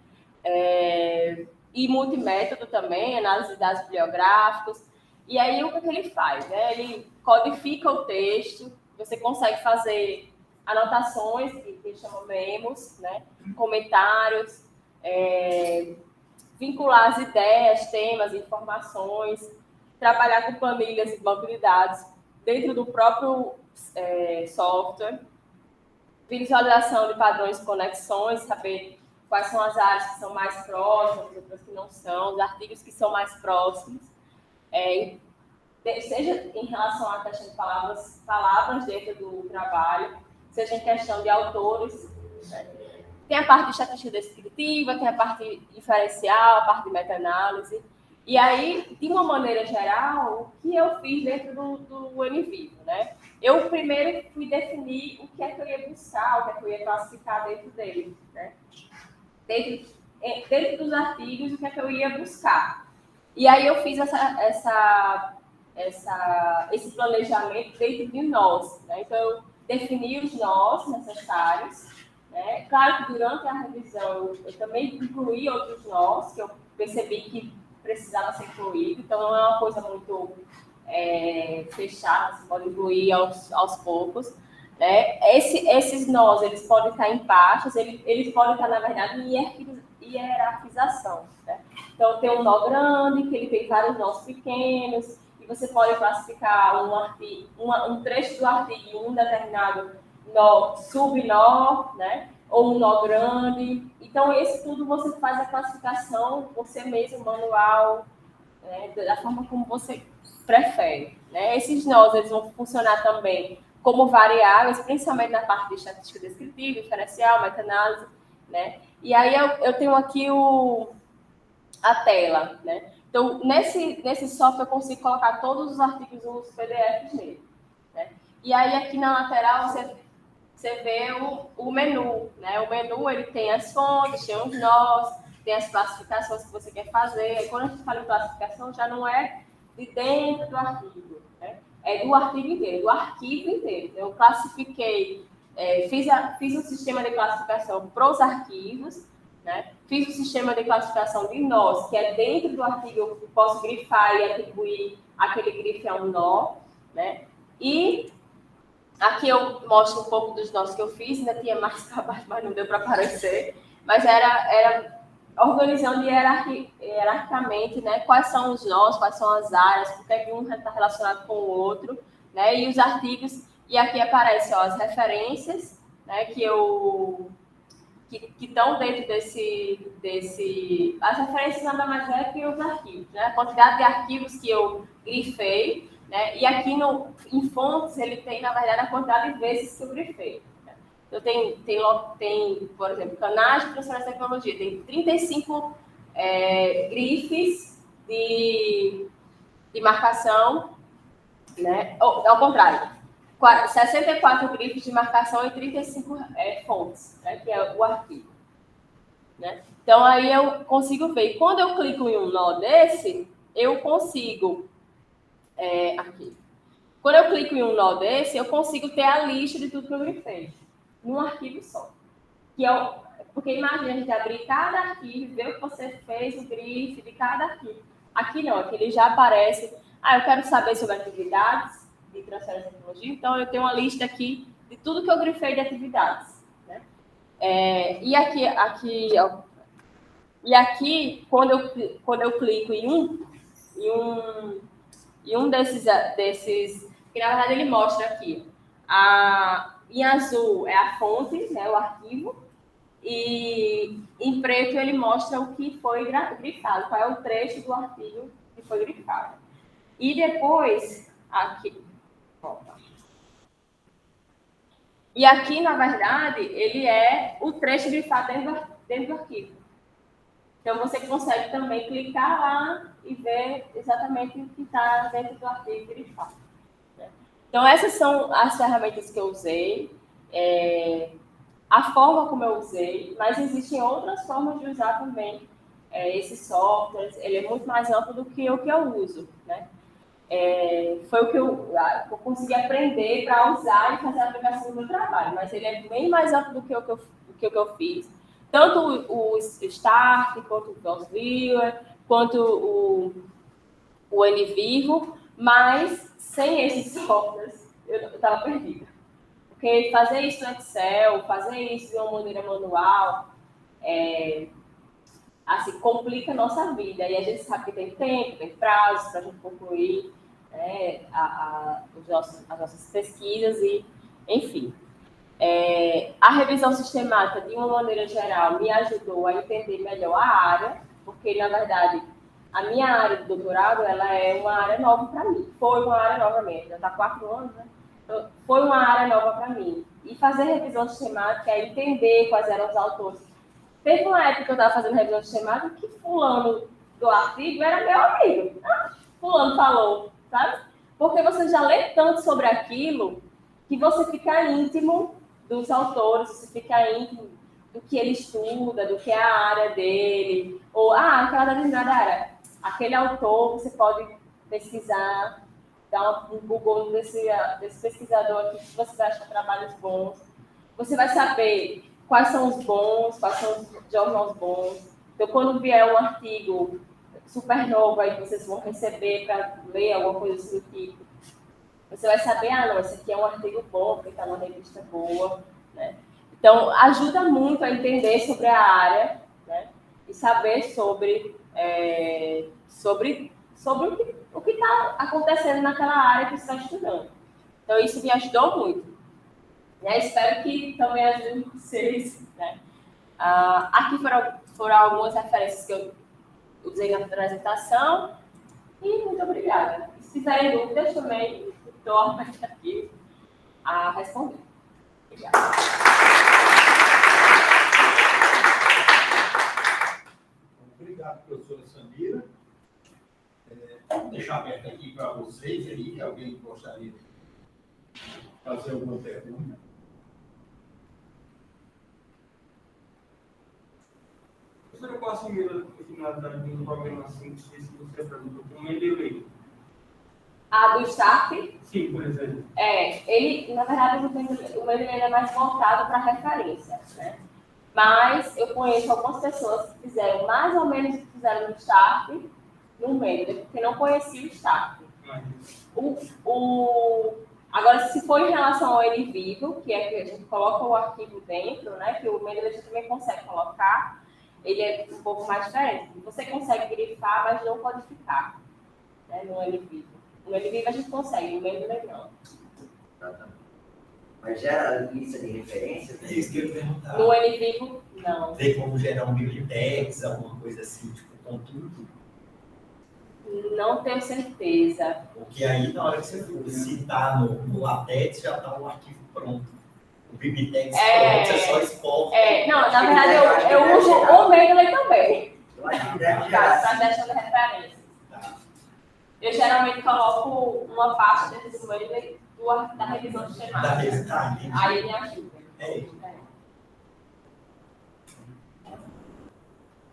E multimétodo também, análise de dados bibliográficos. E aí, o que ele faz? Né? Ele codifica o texto, você consegue fazer anotações, que chamam memos, né? Comentários, vincular as ideias, temas, informações, trabalhar com planilhas e banco de dados dentro do próprio software, visualização de padrões de conexões, saber quais são as áreas que são mais próximas, outras que não são, os artigos que são mais próximos, seja em relação à questão de palavras dentro do trabalho, seja em questão de autores, né? Tem a parte de estatística descritiva, tem a parte diferencial, a parte de meta-análise. E aí, de uma maneira geral, o que eu fiz dentro do NVIDIA, né? Eu primeiro fui definir o que é que eu ia buscar, o que é que eu ia classificar dentro dele, né? Dentro dos artigos, o que é que eu ia buscar. E aí eu fiz esse planejamento dentro de nós, né? Então, eu defini os nós necessários, né? Claro que durante a revisão eu também incluí outros nós, que eu percebi que precisava ser incluído, então não é uma coisa muito fechada, você pode incluir aos poucos. Né? Esses nós, eles podem estar em pastas, eles podem estar, na verdade, em hierarquização. Né? Então, tem um nó grande, que ele tem vários nós pequenos, e você pode classificar um trecho do artigo em um determinado nó, subnó, né? Ou um nó grande. Então, esse tudo você faz a classificação, você mesmo, manual, né? Da forma como você prefere. Né? Esses nós, eles vão funcionar também como variáveis, principalmente na parte de estatística descritiva, diferencial, meta-análise, né? E aí eu tenho aqui a tela, né? Então, nesse software eu consigo colocar todos os artigos, os PDFs nele, né? E aí aqui na lateral você vê o menu, né? O menu, ele tem as fontes, tem os nós, tem as classificações que você quer fazer. E quando a gente fala em classificação, já não é de dentro do artigo, né? É do artigo inteiro, do arquivo inteiro. Eu classifiquei, fiz um sistema de classificação para os arquivos, né? Fiz um sistema de classificação de nós, que é dentro do artigo eu posso grifar e atribuir aquele grife a um nó, né? E aqui eu mostro um pouco dos nós que eu fiz, ainda tinha mais trabalho, mas não deu para aparecer. Mas era organizando hierarquicamente, né, quais são os nós, quais são as áreas, porque um está relacionado com o outro, né, e os artigos, e aqui aparecem as referências, né, que eu que estão dentro desse... As referências nada mais é que os arquivos, né? A quantidade de arquivos que eu grifei, né? E aqui em fontes ele tem, na verdade, a quantidade de vezes que eu grifei. Né? Então, tem, por exemplo, canais de transferência de tecnologia, tem 35 grifes de marcação, né? Ao contrário, 64 grifes de marcação e 35 fontes, né? Que é o arquivo. Né? Então, aí eu consigo ver. E quando eu clico em um nó desse, eu consigo... aqui. Quando eu clico em um nó desse, eu consigo ter a lista de tudo que eu grifei, num arquivo só. Porque imagina a gente abrir cada arquivo, ver o que você fez, o grife de cada arquivo. Aqui não, aqui ele já aparece. Eu quero saber sobre atividades de transferência de tecnologia, então eu tenho uma lista aqui de tudo que eu grifei de atividades. Né? E aqui, quando eu clico em um desses, que na verdade ele mostra aqui, em azul é a fonte, né, o arquivo, e em preto ele mostra o que foi grifado, qual é o trecho do arquivo que foi grifado. E depois, aqui, opa. E aqui, na verdade, ele é o trecho grifado dentro do arquivo. Então, você consegue também clicar lá e ver exatamente o que está dentro do arquivo grifado. Né? Então, essas são as ferramentas que eu usei, a forma como eu usei, mas existem outras formas de usar também esses softwares. Ele é muito mais amplo do que o que eu uso. Né? Foi o que eu consegui aprender para usar e fazer a aplicação do meu trabalho, mas ele é bem mais amplo do que o que eu fiz. Tanto o Start, quanto o DOS Viewer, quanto o NVivo, mas sem esses softwares eu estava perdida. Porque fazer isso no Excel, fazer isso de uma maneira manual, assim, complica a nossa vida. E a gente sabe que tem tempo, tem prazo para a gente concluir as nossas pesquisas e, enfim. A revisão sistemática, de uma maneira geral, me ajudou a entender melhor a área, porque, na verdade, a minha área de doutorado, ela é uma área nova para mim. Foi uma área nova mesmo, já está 4 anos, né? Então, foi uma área nova para mim. E fazer revisão sistemática é entender quais eram os autores. Teve uma época que eu estava fazendo revisão sistemática que fulano do artigo era meu amigo. Fulano falou, sabe? Porque você já lê tanto sobre aquilo que você fica íntimo dos autores, você fica íntimo do que ele estuda, do que é a área dele, ou, aquela determinada área. Aquele autor, você pode pesquisar, dar um Google desse pesquisador aqui, que você vai achar trabalhos bons. Você vai saber quais são os bons, quais são os jornais bons. Então, quando vier um artigo super novo aí, vocês vão receber para ler alguma coisa assim do tipo, você vai saber, não, esse aqui é um artigo bom, porque está numa revista boa, né? Então, ajuda muito a entender sobre a área, né? E saber sobre o que está acontecendo naquela área que você está estudando. Então, isso me ajudou muito. Espero que também ajude vocês. Né? Aqui foram algumas referências que eu usei na apresentação. E muito obrigada. E se tiverem dúvidas também, estou aqui a responder. Obrigada.
Obrigado, professora Samira. Vamos deixar aberto aqui para vocês aí, alguém gostaria de fazer alguma pergunta?
Eu posso ver a finalidade do programação que você perguntou com o Mendeley.
Do Start?
Sim, por exemplo.
Ele, na verdade, o Mendeley é mais voltado para referência, né? Mas eu conheço algumas pessoas que fizeram mais ou menos o que fizeram no Start, no Mendeley, porque não conheciam o Start. Agora, se for em relação ao NVivo, que é que a gente coloca o arquivo dentro, né? Que o Mendeley a gente também consegue colocar, ele é um pouco mais diferente. Você consegue grifar, mas não codificar, né, no NVivo. No NVivo a gente consegue, no Mendeley não.
Mas gera lista de referências?
É isso que eu ia perguntar.
No NVivo, não.
Tem como gerar um bibliotex, alguma coisa assim, tipo, com tudo?
Não tenho certeza.
Porque aí, na hora que você for citar no LaTeX, já está o arquivo pronto. O bibliotex pronto, você só exporta.
Não, na verdade, eu uso o Mendeley também.
Eu acho que deve
Para
gerar.
gestão de referências.
Tá.
Eu geralmente coloco uma pasta dentro do Mendeley da revisão
Da
sistemática.
resultado, entendi.
Aí ele ajuda.
É.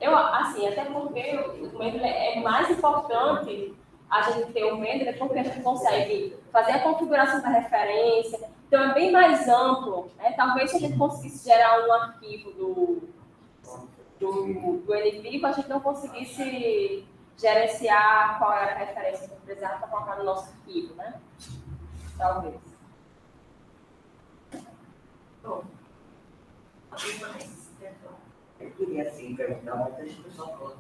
Eu, assim, até porque o Mendeley é mais importante a gente ter o Mendeley porque a gente consegue fazer a configuração da referência, então é bem mais amplo, né? Talvez se a gente conseguisse gerar um arquivo do NVivo, a gente não conseguisse gerenciar qual era a referência que precisava para colocar no nosso arquivo, né? Talvez.
Bom, eu queria, assim, perguntar uma outra discussão toda.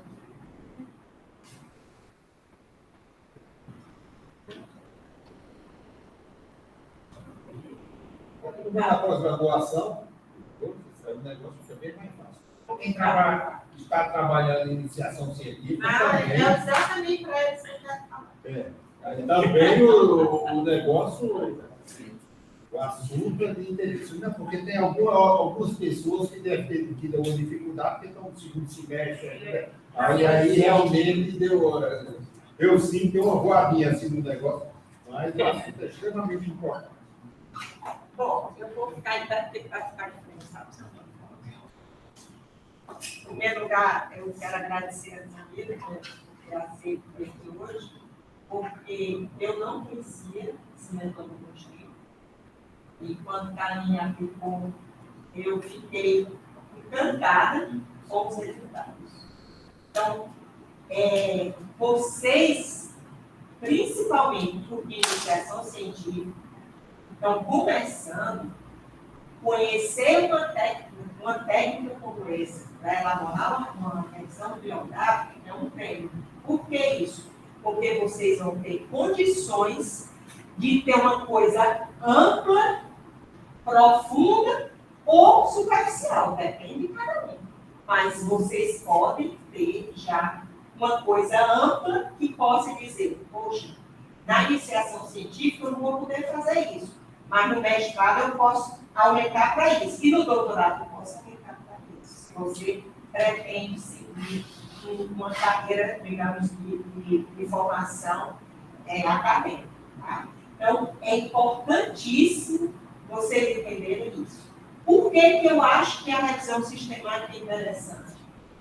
Quando vai na pós-graduação, o negócio fica bem mais fácil. Quem está trabalhando em iniciação científica também.
Exatamente para isso que eu quero falar.
Aí também o negócio, o assunto é de interesse, né? Porque tem algumas pessoas que devem ter tido alguma dificuldade, porque estão no segundo semestre ainda. Aí realmente deu hora. Eu sim tenho uma voadinha assim no negócio, mas o assunto é extremamente importante.
Bom, eu vou ficar em pé porque vai ficar diferenciado. Em primeiro lugar, eu quero agradecer a Samira que aceito aqui hoje, porque eu não conhecia esse metodologia. E quando a minha aplicou, eu fiquei encantada com os resultados. Então, vocês, principalmente porque iniciação científica, estão começando a conhecer uma técnica como essa, para elaborar uma revisão bibliográfica, é um prêmio. Por que isso? Porque vocês vão ter condições de ter uma coisa ampla, profunda ou superficial, depende de cada um. Mas vocês podem ter já uma coisa ampla que possa dizer, poxa, na iniciação científica eu não vou poder fazer isso, mas no mestrado eu posso aumentar para isso, e no doutorado eu posso aumentar para isso. Se você pretende seguir uma carreira, digamos, de formação acadêmica. Tá? Então, é importantíssimo vocês entenderem isso. Por que eu acho que a revisão sistemática é interessante?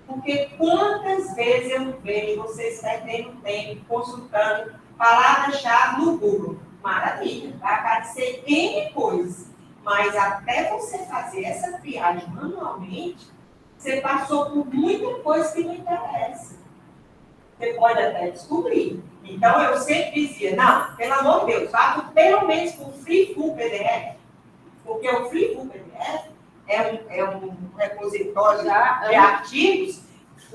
Porque quantas vezes eu vejo vocês perdendo tempo consultando palavras-chave no Google? Maravilha, vai aparecer N coisas. Mas até você fazer essa triagem manualmente, você passou por muita coisa que não interessa. Você pode até descobrir. Então, eu sempre dizia, não, pelo amor de Deus, vá pelo menos com o Free Full PDF, porque o Free Full PDF é um repositório de artigos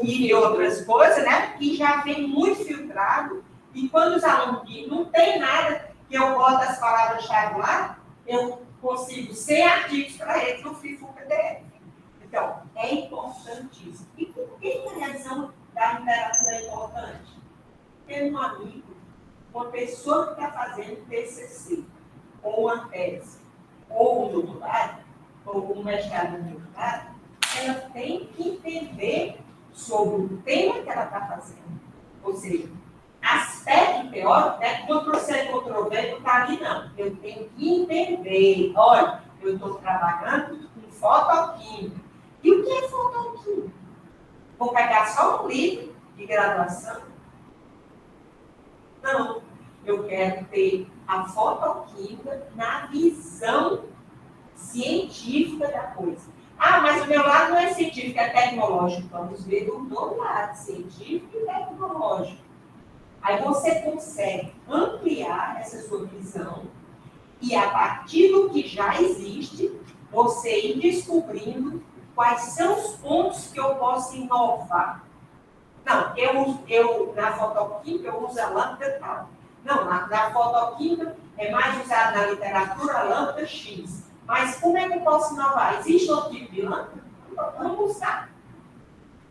e de outras coisas, né, que já vem muito filtrado, e quando os alunos dizem, não tem nada que eu boto as palavras-chave lá, eu consigo 100 artigos para eles no Free Full PDF. Então, é importantíssimo. E por que a revisão da literatura é importante? Ter um amigo, uma pessoa que está fazendo TCC, ou uma tese, ou um doutorado, ou um mestrado no doutorado, ela tem que entender sobre o tema que ela está fazendo. Ou seja, aspecto teórico, né? Ctrl+C, Ctrl+V, não está ali, não. Eu tenho que entender. Olha, eu estou trabalhando com fotoquímica. E o que é fotoquímica? Vou pegar só um livro de graduação? Não. Eu quero ter a fotoquímica na visão científica da coisa. Ah, mas o meu lado não é científico, é tecnológico. Vamos ver do outro lado, científico e tecnológico. Aí você consegue ampliar essa sua visão e, a partir do que já existe, você ir descobrindo quais são os pontos que eu posso inovar. Não, eu na fotoquímica eu uso a lambda tal. Não, na fotoquímica é mais usada na literatura a lambda X. Mas como é que eu posso inovar? Existe outro tipo de lâmpada? Vamos buscar.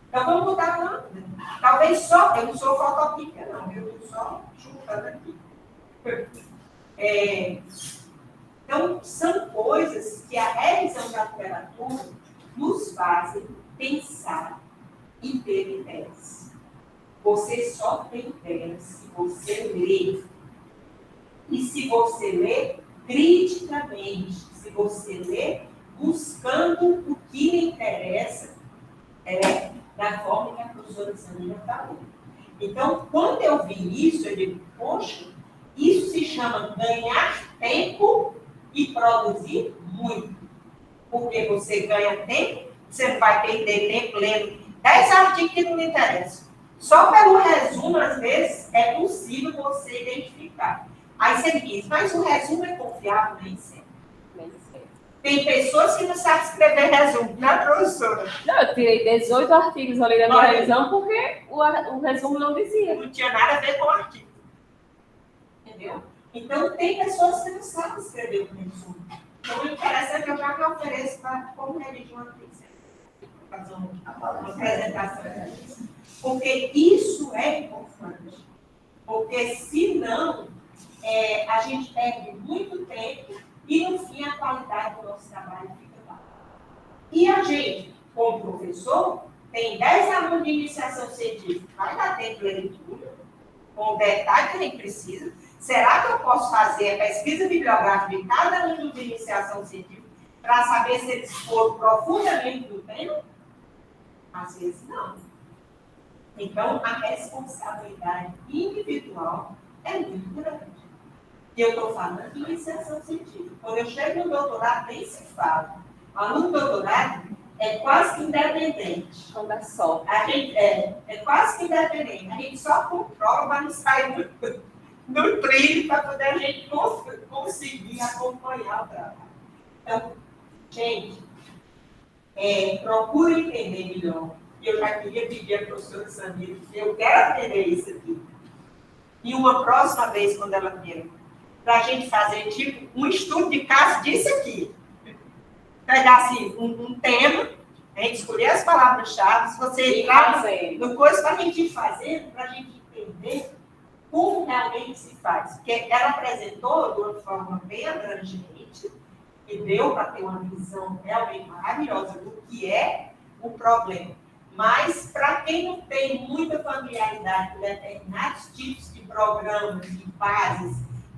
Então, vamos mudar a lâmpada. Talvez só, eu não sou fotoquímica, não, eu estou só chutando aqui. Então, são coisas que a revisão da literatura nos fazem pensar e ter ideias. Você só tem ideias se você lê. E se você lê criticamente, se você lê buscando o que lhe interessa, da forma que a professora Samira falou. Então, quando eu vi isso, eu digo, poxa, isso se chama ganhar tempo e produzir muito. Porque você ganha tempo, você não vai perder tempo lendo 10 artigos que não lhe interessam. Só pelo resumo, às vezes, é possível você identificar. Aí você diz, mas o resumo é confiável? Nem sempre. Tem pessoas que não sabem escrever resumo, né, professora?
Não, eu tirei 18 artigos ali da minha revisão porque o resumo não dizia.
Não tinha nada a ver com o artigo. Entendeu? Então, tem pessoas que não sabem escrever o resumo. Então, o interessante é que eu já me ofereço para como redigir uma pizza. Fazer uma apresentação. Porque isso é importante. Porque, senão, a gente perde muito tempo e, no fim, a qualidade do nosso trabalho fica baixa. E a gente, como professor, tem 10 alunos de iniciação científica. Vai dar tempo de leitura, com o detalhe que a gente precisa. Será que eu posso fazer a pesquisa bibliográfica de cada aluno de iniciação científica para saber se eles foram profundamente do tema? Às vezes, não. Então, a responsabilidade individual é muito grande. E eu estou falando de iniciação científica. Quando eu chego no doutorado, nem se fala. O aluno do doutorado é quase que independente.
Quando é só.
A gente é quase que independente. A gente só comprova, mas não sai no trilho para poder a gente conseguir acompanhar o trabalho. Então, gente, procure entender melhor. Eu já queria pedir à professora Samira, que eu quero aprender isso aqui. E uma próxima vez, quando ela vier, para a gente fazer tipo um estudo de caso disso aqui. Pegar assim, um tema, a gente escolher as palavras-chave, você entrar no coisa para a gente ir fazendo, para a gente entender como realmente se faz. Porque ela apresentou de uma forma bem abrangente e deu para ter uma visão realmente maravilhosa do que é o problema. Mas, para quem não tem muita familiaridade com determinados tipos de programas e bases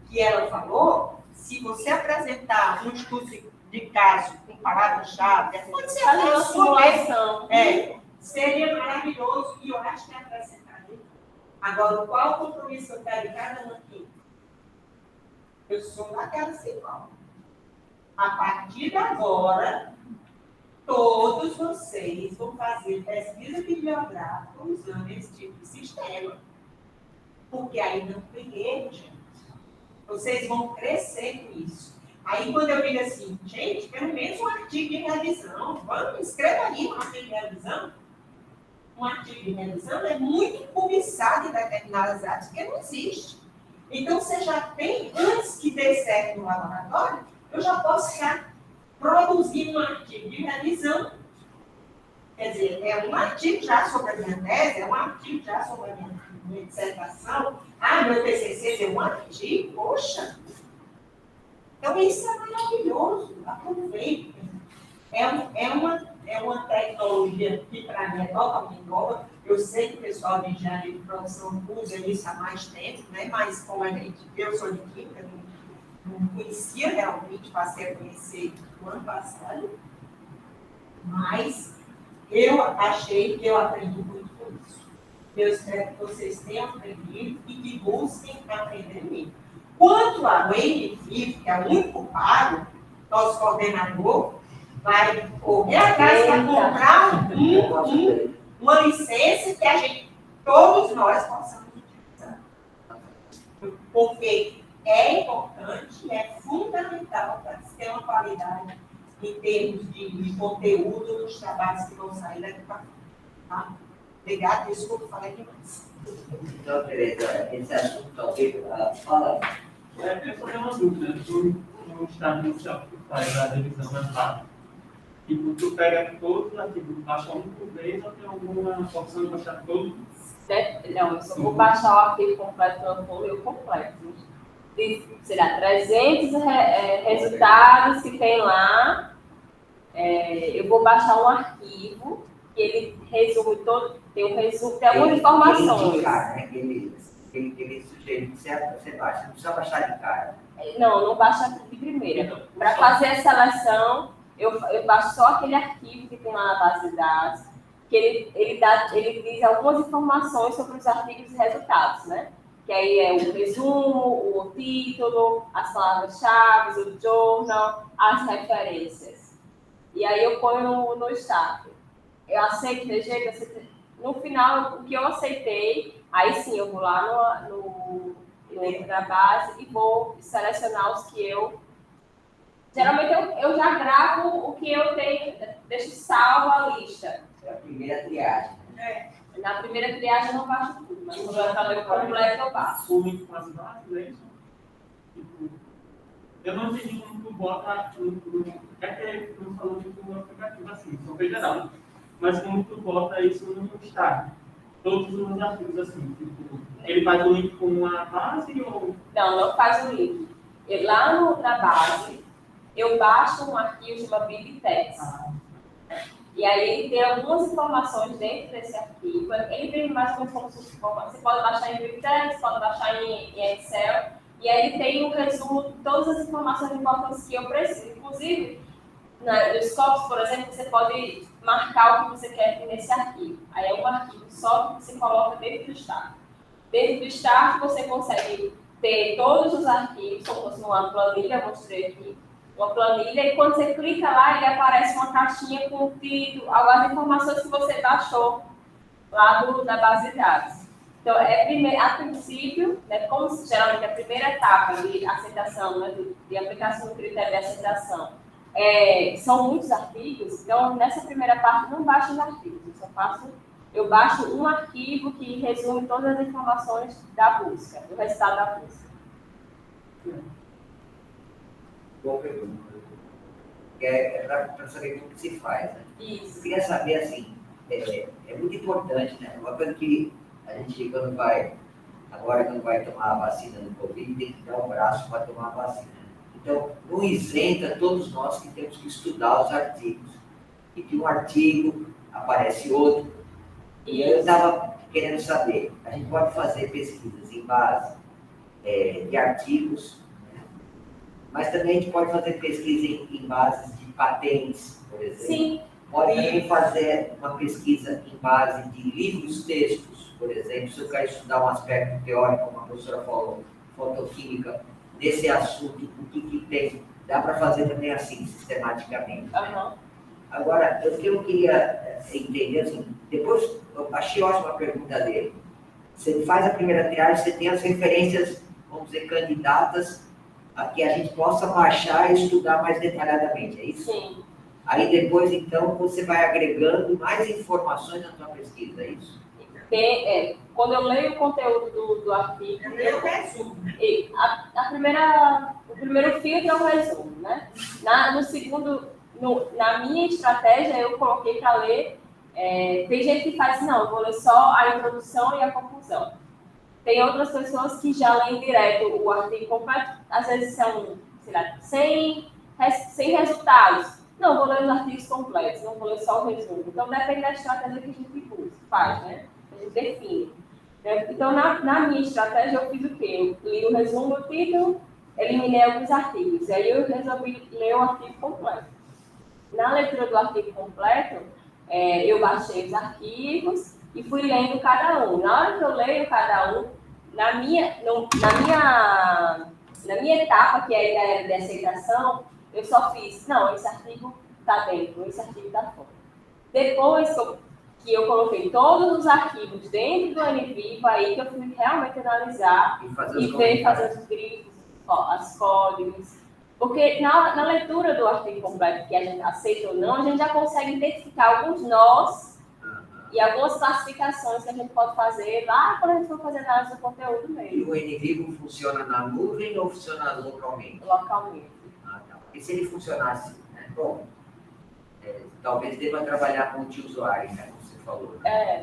que ela falou, se você apresentar um estudo de caso com palavra-chave, pode ser
uma simulação.
Seria maravilhoso e eu acho que acrescentaria. Agora, qual o compromisso que eu quero de cada um aqui? Eu sou daquela igual. A partir de agora, todos vocês vão fazer pesquisa bibliográfica usando esse tipo de sistema. Porque aí não tem erro, gente. Vocês vão crescer com isso. Aí, quando eu digo assim, gente, pelo menos um artigo de revisão, vamos, escreva aí um artigo de revisão. Um artigo de revisão é muito cobiçado em determinadas áreas, porque não existe. Então, você já tem, antes que dê certo no laboratório, eu já posso estar produzindo um artigo de revisão. Quer dizer, é um artigo já sobre a minha tese, é um artigo já sobre a minha dissertação. Ah, meu TCC é um artigo, poxa. Então, isso é maravilhoso, aproveitem. É uma tecnologia que, para mim, é totalmente nova. Eu sei que o pessoal de engenharia de produção usa isso há mais tempo, né? Mas como eu sou de química, não conhecia realmente, passei a conhecer no ano passado, mas eu achei que eu aprendi muito com isso. Eu espero que vocês tenham aprendido e que busquem aprender mesmo. Quanto ao NFIF, que é o único pago, nosso coordenador vai correr atrás para comprar uma licença que a gente, todos nós possamos utilizar. Porque é importante, é fundamental para ter uma qualidade em termos de conteúdo dos trabalhos que vão sair daqui para frente. Tá? Obrigada, desculpa, falei demais.
Então, Tereza, esse assunto talvez fala.
Eu só tenho uma dúvida. no estágio inicial que tu faz a revisão da parte. Tipo, tu pega todos os artigos, baixa um por vez ou tem alguma opção de baixar todos?
Não, eu só vou baixar o arquivo completo no meu completo. Sei lá, 300 resultados que tem lá. Eu vou baixar um arquivo que ele resume todo, tem um resumo, tem algumas informações.
Ele sugere que você baixa, não precisa baixar de cara.
Não baixa de primeira. Para fazer a seleção, eu baixo só aquele arquivo que tem lá na base de dados, que ele diz algumas informações sobre os artigos e resultados, né? Que aí é o resumo, o título, as palavras-chave, o journal, as referências. E aí eu ponho no staff. Eu aceito de jeito, no final, o que eu aceitei, aí sim eu vou lá no link da base e vou selecionar os que eu... Geralmente eu já gravo o que eu tenho, deixo salvo a lista.
É a primeira triagem.
Na primeira triagem eu não baixo tudo, mas quando eu falei completo eu baixo.
O link com as bases, é isso? Tipo, eu não entendi como tu bota é que tu falou do aplicativo assim, só foi geral. Mas como tu bota isso no Start? Todos os artigos assim, tipo, ele faz o link com uma base ou...
Não faz o link. Lá na base, eu baixo um arquivo chamado BibTeX. E aí ele tem algumas informações dentro desse arquivo. Ele vem mais como se fosse informações. Você pode baixar em BibTeX, pode baixar em Excel. E aí ele tem um resumo de todas as informações importantes que eu preciso. Inclusive, nos scopes, por exemplo, você pode marcar o que você quer nesse arquivo. Aí é um arquivo só que você coloca dentro do Start. Dentro do Start, você consegue ter todos os arquivos, como se fosse uma planilha, eu mostrei aqui, uma planilha, e quando você clica lá, ele aparece uma caixinha com o título, algumas informações que você baixou lá da base de dados. Então, a princípio, né, como geralmente a primeira etapa de aceitação, né, de aplicação do critério de aceitação, são muitos artigos, então nessa primeira parte não baixo os artigos, eu baixo um arquivo que resume todas as informações da busca, do resultado da busca.
Boa pergunta. Para saber como que se faz, né?
Isso.
Eu queria saber, assim, é muito importante, né? Uma coisa que a gente, quando vai tomar a vacina do Covid, tem que dar um braço para tomar a vacina. Então, não isenta todos nós que temos que estudar os artigos. E de um artigo aparece outro. E eu estava querendo saber, a gente pode fazer pesquisas em base de artigos, né? Mas também a gente pode fazer pesquisa em bases de patentes, por exemplo.
Sim.
Pode também fazer uma pesquisa em base de livros, textos, por exemplo, se eu quero estudar um aspecto teórico, como a professora falou, fotoquímica, nesse assunto, o que tem, dá para fazer também assim, sistematicamente.
Uhum.
Agora, o que eu queria entender, assim, depois, eu achei ótima a pergunta dele. Você faz a primeira triagem, você tem as referências, vamos dizer, candidatas a que a gente possa baixar e estudar mais detalhadamente, é isso?
Sim.
Aí depois, então, você vai agregando mais informações na sua pesquisa, é isso?
Quando eu leio o conteúdo do artigo,
Eu resumo.
o primeiro filtro é o resumo, né? No segundo, na minha estratégia, eu coloquei para ler. Tem gente que faz, não, eu vou ler só a introdução e a conclusão. Tem outras pessoas que já leem direto o artigo completo, às vezes são, sei lá, 100 resultados. Não, vou ler os artigos completos, não vou ler só o resumo. Então, depende da estratégia que a gente faz, né? A gente define. Então, na minha estratégia, eu fiz o quê? Eu li o resumo, o título, eliminei alguns artigos. E aí, eu resolvi ler o artigo completo. Na leitura do artigo completo, eu baixei os arquivos e fui lendo cada um. Na hora que eu leio cada um, na minha etapa, que é a de aceitação, eu só fiz, não, esse artigo está dentro, esse artigo está fora. Depois que eu coloquei todos os arquivos dentro do NVivo, aí que eu fui realmente analisar e ver, fazer os grifos, as códigos. Porque na leitura do artigo completo, que a gente aceita ou não, a gente já consegue identificar alguns nós E algumas classificações que a gente pode fazer lá quando a gente for fazer análise do conteúdo
E
mesmo,
o NVivo funciona na nuvem ou funciona localmente?
localmente.
Ah, tá. E se ele funcionasse, né? Bom, talvez deva trabalhar multiusuário, né? Como você falou.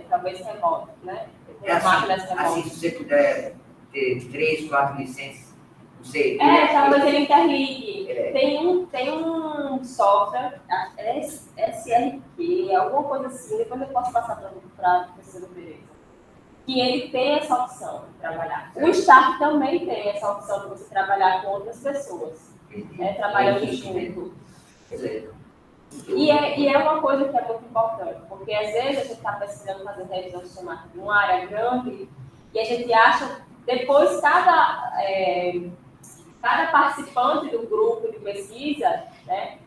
Talvez remoto, né?
É
Máquinas
assim,
remotas.
se você puder ter 3, 4 licenças, não sei.
Talvez ele interligue.
É.
Tem um software, SRQ, alguma coisa assim, depois eu posso passar para a professora Tereza, que ele tem essa opção de trabalhar. O Start também tem essa opção de você trabalhar com outras pessoas, trabalhando junto. E é uma coisa que é muito importante, porque às vezes a gente está precisando fazer revisão sistemática de uma área grande e a gente acha, depois cada participante do grupo de pesquisa, né,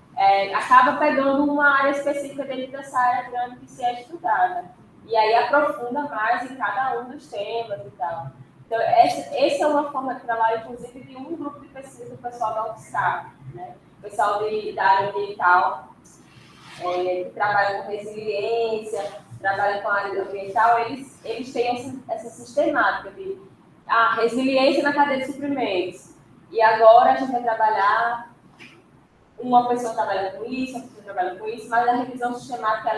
acaba pegando uma área específica dentro dessa área grande que se é estudada. E aí aprofunda mais em cada um dos temas e tal. Então, essa é uma forma de trabalho, inclusive, de um grupo de pesquisa do pessoal da UFSCar, né? O pessoal da área ambiental, que trabalha com resiliência, trabalha com a área ambiental, eles têm essa sistemática de resiliência na cadeia de suprimentos. E agora a gente vai trabalhar, uma pessoa trabalha com isso, outra pessoa trabalha com isso, mas a revisão sistemática,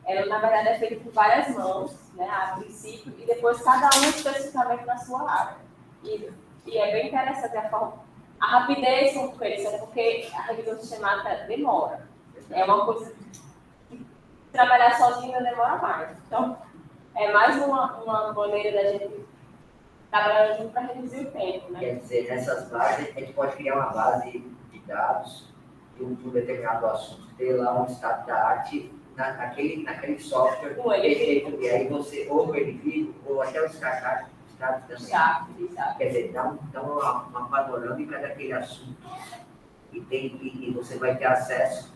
ela na verdade é feita por várias mãos, né, a princípio, e depois cada um especificamente na sua área. E é bem interessante a rapidez com que isso, porque a revisão sistemática demora. É uma coisa que trabalhar sozinho demora mais. Então, é mais uma maneira da gente trabalhar junto para reduzir o tempo, né?
Quer dizer, nessas bases, a gente pode criar uma base de dados de um determinado assunto, ter lá um estado da arte naquele software perfeito, e aí você, ou o NVivo, ou até o estado também. Quer dizer, dá uma panorâmica daquele assunto e você vai ter acesso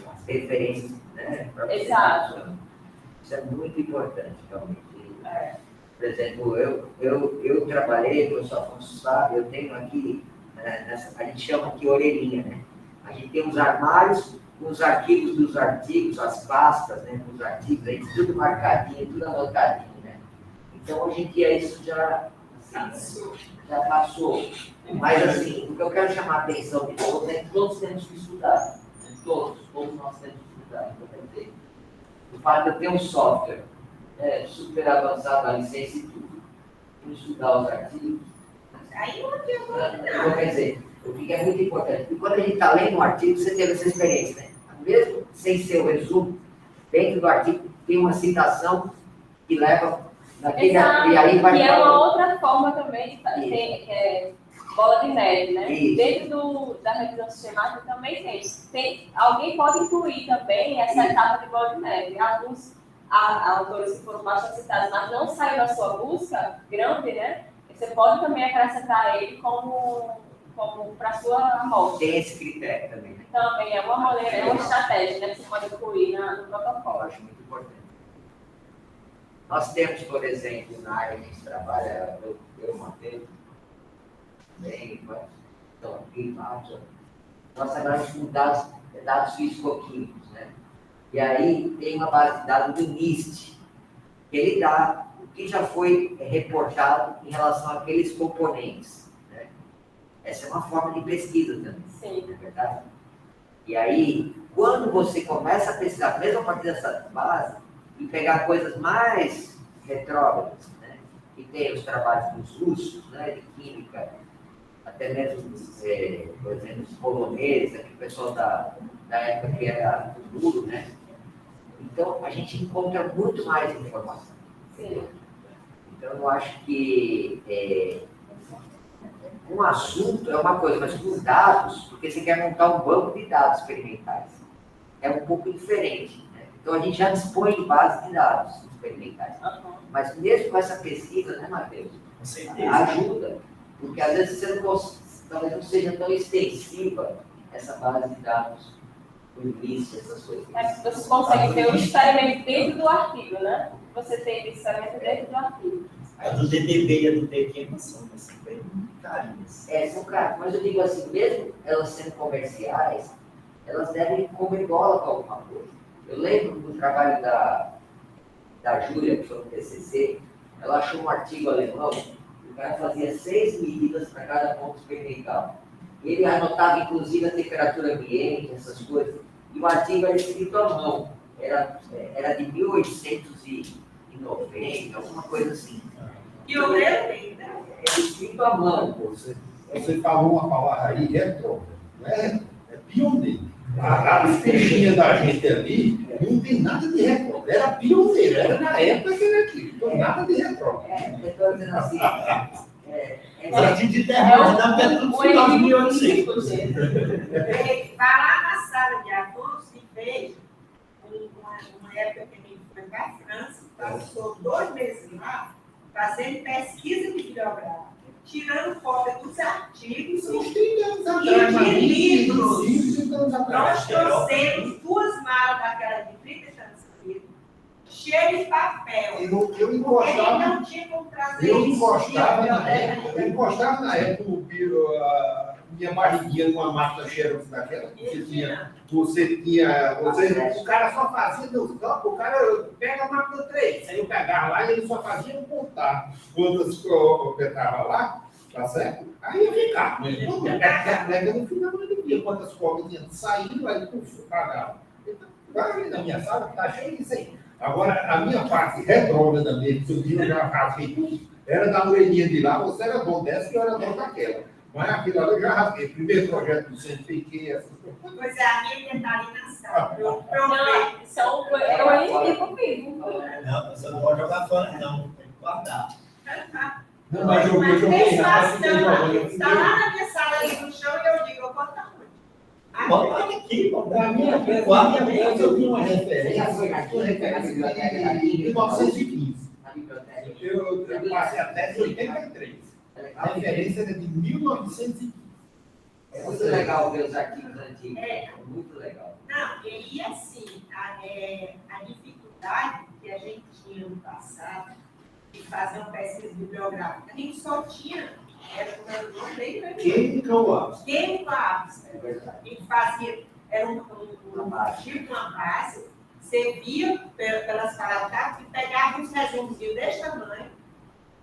às referências, né?
Exato.
Isso é muito importante, realmente. Por exemplo, eu trabalhei, o professor Afonso sabe, eu tenho aqui, a gente chama aqui orelhinha, né? A gente tem os armários, os arquivos dos artigos, as pastas, né? Os artigos, aí tudo marcadinho, tudo anotadinho, né? Então, hoje em dia, isso já passou. Mas, assim, o que eu quero chamar a atenção de todos é que todos temos que estudar. Né? Todos nós temos que estudar. Então, quer dizer, o fato de eu ter um software super avançado, a licença e tudo, e estudar os artigos.
Aí não adianta
Então,
nada.
quer dizer, o que é muito importante, porque quando a gente está lendo um artigo, você teve essa experiência, né? Mesmo sem ser o resumo, dentro do artigo tem uma citação que leva naquele.
Exato.
E aí vai.
Que é uma outra forma também de fazer, que é bola de neve, né?
Isso.
Dentro da revisão sistemática também tem. Alguém pode incluir também essa etapa de bola de neve. Alguns autores que foram bastante citados, mas não saiu da sua busca grande, né? Você pode também acrescentar ele como para a sua amostra.
Tem esse critério também, né?
Também é uma maneira, é uma estratégia, né, que você pode incluir no
Eu
protocolo.
acho muito importante. Nós temos, por exemplo, na área que a gente trabalha, eu Matheus, bem, então, aqui, Márcio, nós trabalhamos com dados físico-químicos, né? E aí tem uma base de dados do NIST, que ele dá o que já foi reportado em relação àqueles componentes, né? Essa é uma forma de pesquisa também,
Sim.
não é verdade? E aí, quando você começa a pesquisar, mesmo a partir dessa base, e pegar coisas mais retrógradas, né? E tem os trabalhos dos russos, né? De química, até mesmo, por exemplo, os poloneses, aquele pessoal da época que era do duro, né? Então, a gente encontra muito mais informação.
Sim.
Então, eu acho que um assunto é uma coisa, mas com dados, porque você quer montar um banco de dados experimentais, é um pouco diferente. Né? Então, a gente já dispõe de base de dados experimentais. Mas mesmo com essa pesquisa, né, Matheus?
Com certeza.
Ajuda, porque às vezes você talvez não seja tão extensiva essa base de dados, o início, essas coisas.
Você consegue ter um experimento dentro do artigo, né? Você tem esse experimento dentro do artigo.
A do DDB e a do Pequeno são bem carinhas.
São caras, mas eu digo assim, mesmo elas sendo comerciais, elas devem comer bola com alguma coisa. Eu lembro do trabalho da Júlia, que foi no TCC, ela achou um artigo alemão, o cara fazia 6 medidas para cada ponto experimental. Ele anotava, inclusive, a temperatura ambiente, essas coisas. E o artigo era escrito à mão. Era de 1890, alguma coisa assim.
E o meu, né?
Era escrito à mão.
Você falou uma palavra aí, é pioneiro. As peixinhas da gente ali não tem nada de retrógrado. Era pioneiro, era na época que era aqui. Então, nada de retrógrado.
Eu estou dizendo assim.
Partir de terra, da Petro no final de 1800.
Vai lá na sala de Afonso e veja uma época que a gente foi para a França, passou 2 meses lá, fazendo pesquisa bibliográfica, tirando cópia dos artigos
São 30 anos atrás,
e de
mas
livros.
25 anos atrás.
Nós trouxemos 2 malas daquela de 30 anos, cheio de papel.
Eu
Porque ele
encostava.
não tinha como trazer
Eu
isso.
encostava na época a minha barriguinha numa máquina xerox daquela, o cara só fazia nos campos, o cara pega a máquina 3, aí eu pegava lá e ele só fazia contar quantas eu pegava lá, tá certo? Aí eu ficava, mas eu não ficava, eu não via quantas cópias tinha saído, aí eu pagava. Então, vai na minha sala, tá cheio disso aí. Agora, a minha parte retrógrada mesmo, que eu vi, eu já rasguei tudo, era da orelhinha de lá, você era dono dessa e eu era dono daquela. Mas aquilo ali eu já rasguei. Primeiro projeto do CNPq, essas coisas.
Pois é, a minha que está ali na sala. Eu
Eu ainda fico vivo.
Não, você não pode jogar fora, não. Tem que guardar.
Não, mas eu joguei na
está lá na minha sala ali no chão e eu digo, eu boto aonde?
Bota aqui,
Na minha vez, eu vi uma referência de 1915. Eu passei até 83. A referência era de 1915.
É muito legal ver os artigos antigos.
É.
Muito legal.
Não, e assim, a dificuldade que a gente tinha no passado de fazer uma pesquisa bibliográfica, a gente só tinha,
Quem Cauaves?
A gente fazia, era um tipo, uma base, você via pelas palavras e pegava uns resumos desse tamanho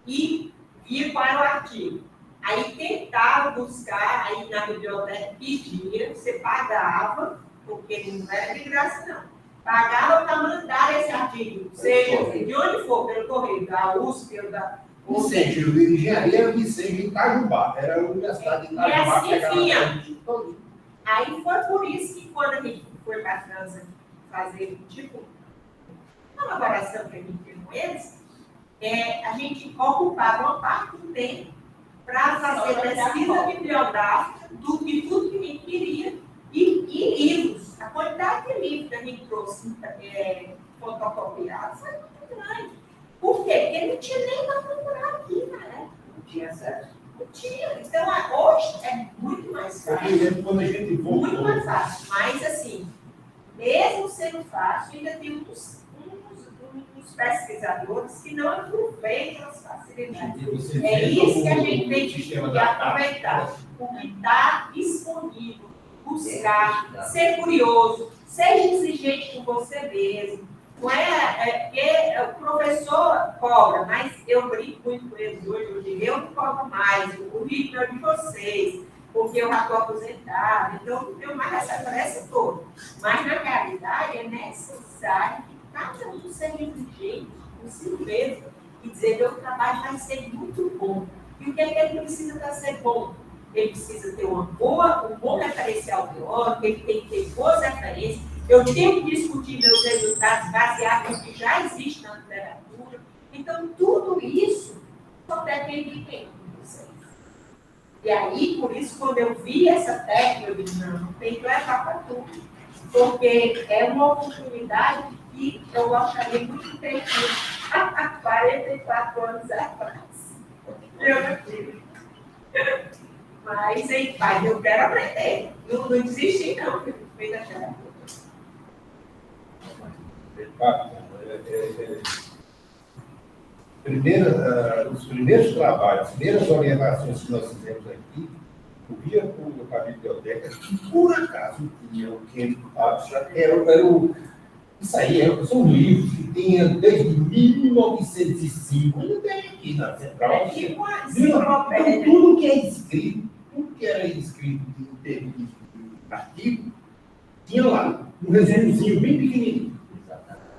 e via qual era o artigo. Aí tentava buscar, aí na biblioteca pedia, você pagava, porque não era de graça não, pagava para mandar esse artigo, seja de onde for, pelo correio, da USP ou da...
Vicente, eu de engenharia era Vicente em Itajubá, era a universidade de Itajubá.
E assim
pegava
vinha.
todo.
Aí foi por isso que quando a gente foi para a França fazer, tipo, uma colaboração que a gente teve com eles, a gente ocupava uma parte do tempo para fazer pesquisa bibliográfica de tudo que a gente queria e livros. A quantidade de livros que a gente trouxe fotocopiados foi muito grande. Por quê? Porque não tinha nem para procurar aqui, né?
Não tinha acesso.
Não tinha. Então, hoje é muito mais
Eu
fácil.
me lembro quando a gente
Muito
voltou.
mais fácil. Mas, assim, mesmo sendo fácil, ainda tem uns pesquisadores que não aproveitam as facilidades. É isso que a gente tem que aproveitar. O que está disponível, buscar, ser curioso, seja exigente com você mesmo. Não porque o professor cobra, mas eu brinco muito com eles hoje, eu digo, eu não cobro mais, o currículo é de vocês, porque eu já estou aposentado, então eu tenho mais essa pressa toda. Mas, na realidade, é necessário que cada um seja exigente consigo mesmo e dizer que o trabalho vai ser muito bom. E o que é que ele precisa para ser bom? Ele precisa ter um bom referencial teórico, ele tem que ter boas referências. Eu tenho que discutir meus resultados baseados no que já existe na literatura. Então, tudo isso só depende de quem? De vocês. E aí, por isso, quando eu vi essa técnica, eu disse, não, tem que levar para tudo. Porque é uma oportunidade que eu gostaria muito de ter tido há 44 anos atrás. Eu não tive. Mas, eu quero aprender. Não desisti, não. Eu fiz aquela coisa.
Os primeiros trabalhos, as primeiras orientações que nós fizemos aqui, o guia público para a biblioteca, que por acaso tinha o Químico Abstract, era o Isso aí são livros que tinha desde 1905, ainda tem aqui na Central.
É tipo uma
Então,
enciclopédia.
tudo que é escrito, tudo que era escrito em termos de artigo, tinha lá, um resumozinho bem pequenininho.